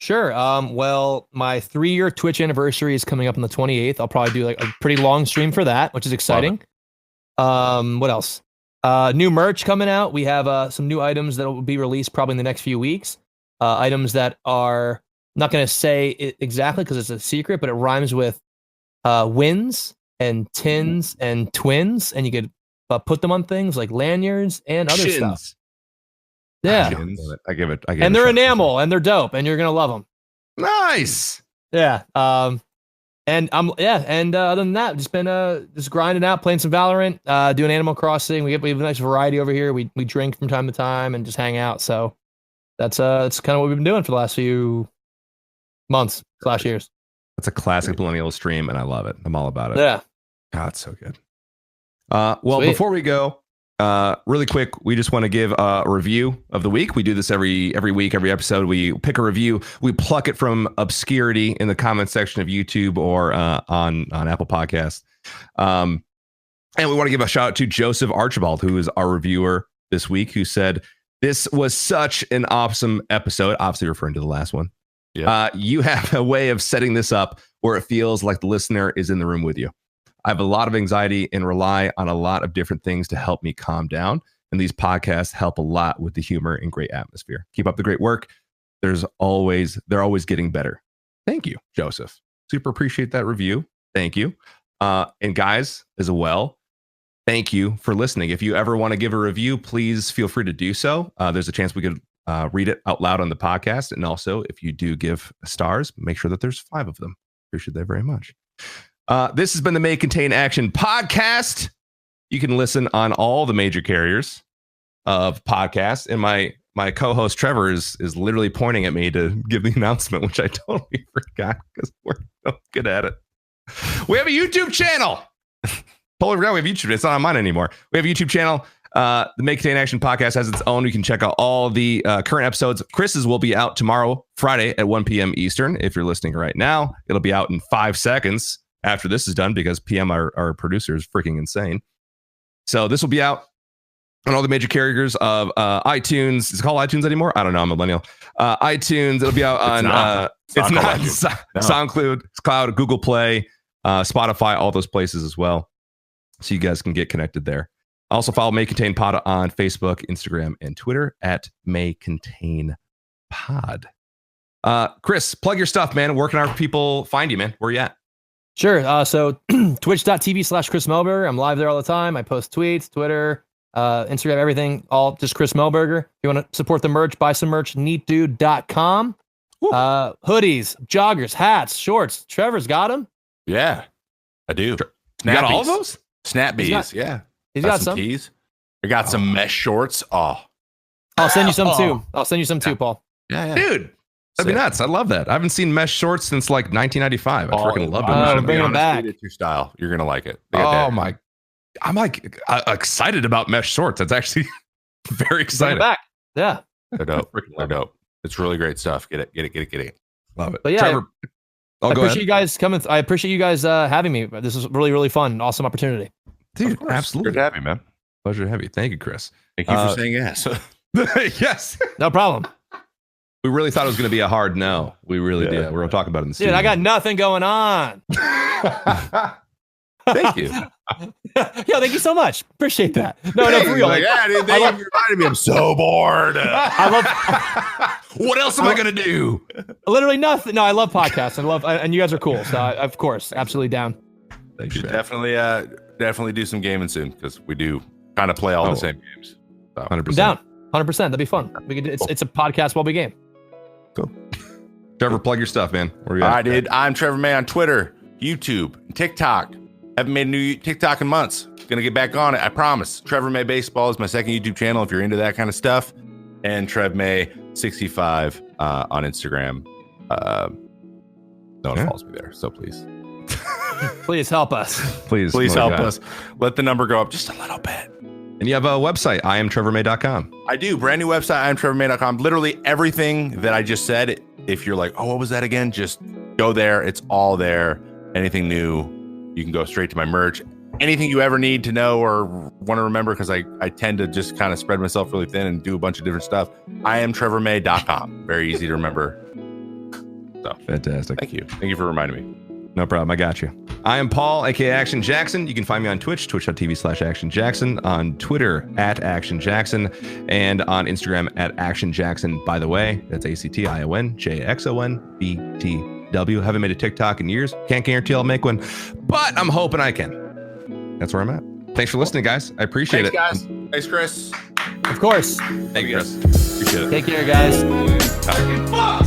Sure. Well, my 3-year Twitch anniversary is coming up on the 28th. I'll probably do like a pretty long stream for that, which is exciting. What else? New merch coming out. We have some new items that will be released probably in the next few weeks. Items that are not going to say it exactly because it's a secret, but it rhymes with wins and tins and twins, and you could put them on things like lanyards and other stuff. Yeah, I give it. and they're enamel and they're dope, and you're gonna love them. Nice. Yeah. And other than that, just been just grinding out, playing some Valorant, doing Animal Crossing. We have a nice variety over here. We drink from time to time and just hang out. So that's kind of what we've been doing for the last few months / years. That's a classic millennial stream, and I love it. I'm all about it. Yeah. God, it's so good. Well, Sweet. before we go, really quick, we just want to give a review of the week. We do this every week, every episode. We pick a review, we pluck it from obscurity in the comment section of YouTube or on Apple Podcasts. And we want to give a shout out to Joseph Archibald, who is our reviewer this week, who said, "This was such an awesome episode," obviously referring to the last one. Yeah. You have a way of setting this up where it feels like the listener is in the room with you. I have a lot of anxiety and rely on a lot of different things to help me calm down. And these podcasts help a lot with the humor and great atmosphere. Keep up the great work. They're always getting better. Thank you, Joseph. Super appreciate that review. Thank you. And guys, as well, thank you for listening. If you ever want to give a review, please feel free to do so. There's a chance we could read it out loud on the podcast. And also, if you do give stars, make sure that there's 5 of them. Appreciate that very much. This has been the May Contain Action podcast. You can listen on all the major carriers of podcasts. And my co-host Trevor is literally pointing at me to give the announcement, which I totally forgot because we're so good at it. We have a YouTube channel. Totally forgot we have YouTube. It's not on mine anymore. We have a YouTube channel. The May Contain Action podcast has its own. You can check out all the current episodes. Chris's will be out tomorrow, Friday at 1 p.m. Eastern. If you're listening right now, it'll be out in 5 seconds after this is done because PM, our producer, is freaking insane. So this will be out on all the major carriers of iTunes. Is it called iTunes anymore? I don't know. I'm a millennial. iTunes. It'll be out on It's not No. SoundCloud, Google Play, Spotify, all those places as well. So you guys can get connected there. Also follow May Contain Pod on Facebook, Instagram, and Twitter at May Contain Pod. Chris, plug your stuff, man. Where can our people find you, man? Where you at? Sure. So twitch.tv/Chris Melberger. I'm live there all the time. I post tweets, Twitter, Instagram, everything, all just Chris Melberger. If you want to support the merch, buy some merch, neatdude.com. Hoodies, joggers, hats, shorts. Trevor's got them. Yeah, I do. You got all of those? Snap bees. got- Yeah. He's got some some. tees. I got some mesh shorts. Oh, I'll send you some too. I'll send you some too, Paul. yeah. Dude, that'd be nuts. I love that. I haven't seen mesh shorts since like 1995. I freaking love we're it. bringing them back. It's your style. You're gonna like it. Oh my! I'm like excited about mesh shorts. That's actually very Bring exciting. it back. Yeah. They're dope. They're dope. It's really great stuff. Get it. Love it. But yeah, Trevor, I go appreciate ahead. you guys coming. I appreciate you guys having me. This is really, really fun. Awesome opportunity. Dude, Good absolutely. to have you, man. Pleasure to have you. Thank you, Chris. Thank you for saying yes. Yes. No problem. We really thought it was going to be a hard no. We really did. We're going to talk about it in the Dude, studio. I got nothing going on. Thank you. Yo, thank you so much. Appreciate that. No, for real. Yeah, dude, you reminded me. I'm so bored. I love What else am I going to do? literally nothing. No, I love podcasts. And you guys are cool. So of course, absolutely down. You should definitely do some gaming soon because we do kind of play all the same games. So. 100%. I'm down. 100%. That'd be fun. We could. It's a podcast while we game. Cool. Trevor, plug your stuff, man. Where you All at? right, dude. I'm Trevor May on Twitter, YouTube, and TikTok. Haven't made a new TikTok in months. Gonna get back on it. I promise. Trevor May Baseball is my second YouTube channel if you're into that kind of stuff. And Trev May 65 on Instagram. No one follows me there, so please. Please help us. Please help us. Let the number go up just a little bit. And you have a website, IamTrevorMay.com. I do. Brand new website, IamTrevorMay.com. Literally everything that I just said. If you're like, oh, what was that again? Just go there. It's all there. Anything new, you can go straight to my merch. Anything you ever need to know or want to remember, because I tend to just kind of spread myself really thin and do a bunch of different stuff. IamTrevorMay.com. Very easy to remember. So Fantastic. thank you. Thank you for reminding me. No problem. I got you. I am Paul, aka ActionJaxon. You can find me on Twitch, twitch.tv/ActionJaxon, on Twitter @ActionJaxon, and on Instagram @ActionJaxon. By the way, that's ActionJaxonBTW. Haven't made a TikTok in years. Can't guarantee I'll make one, but I'm hoping I can. That's where I'm at. Thanks for listening, guys. I appreciate it. Thanks, guys. Thanks, Chris. Of course. Thank you, Chris. Appreciate it. Take care, guys. Talking Fox.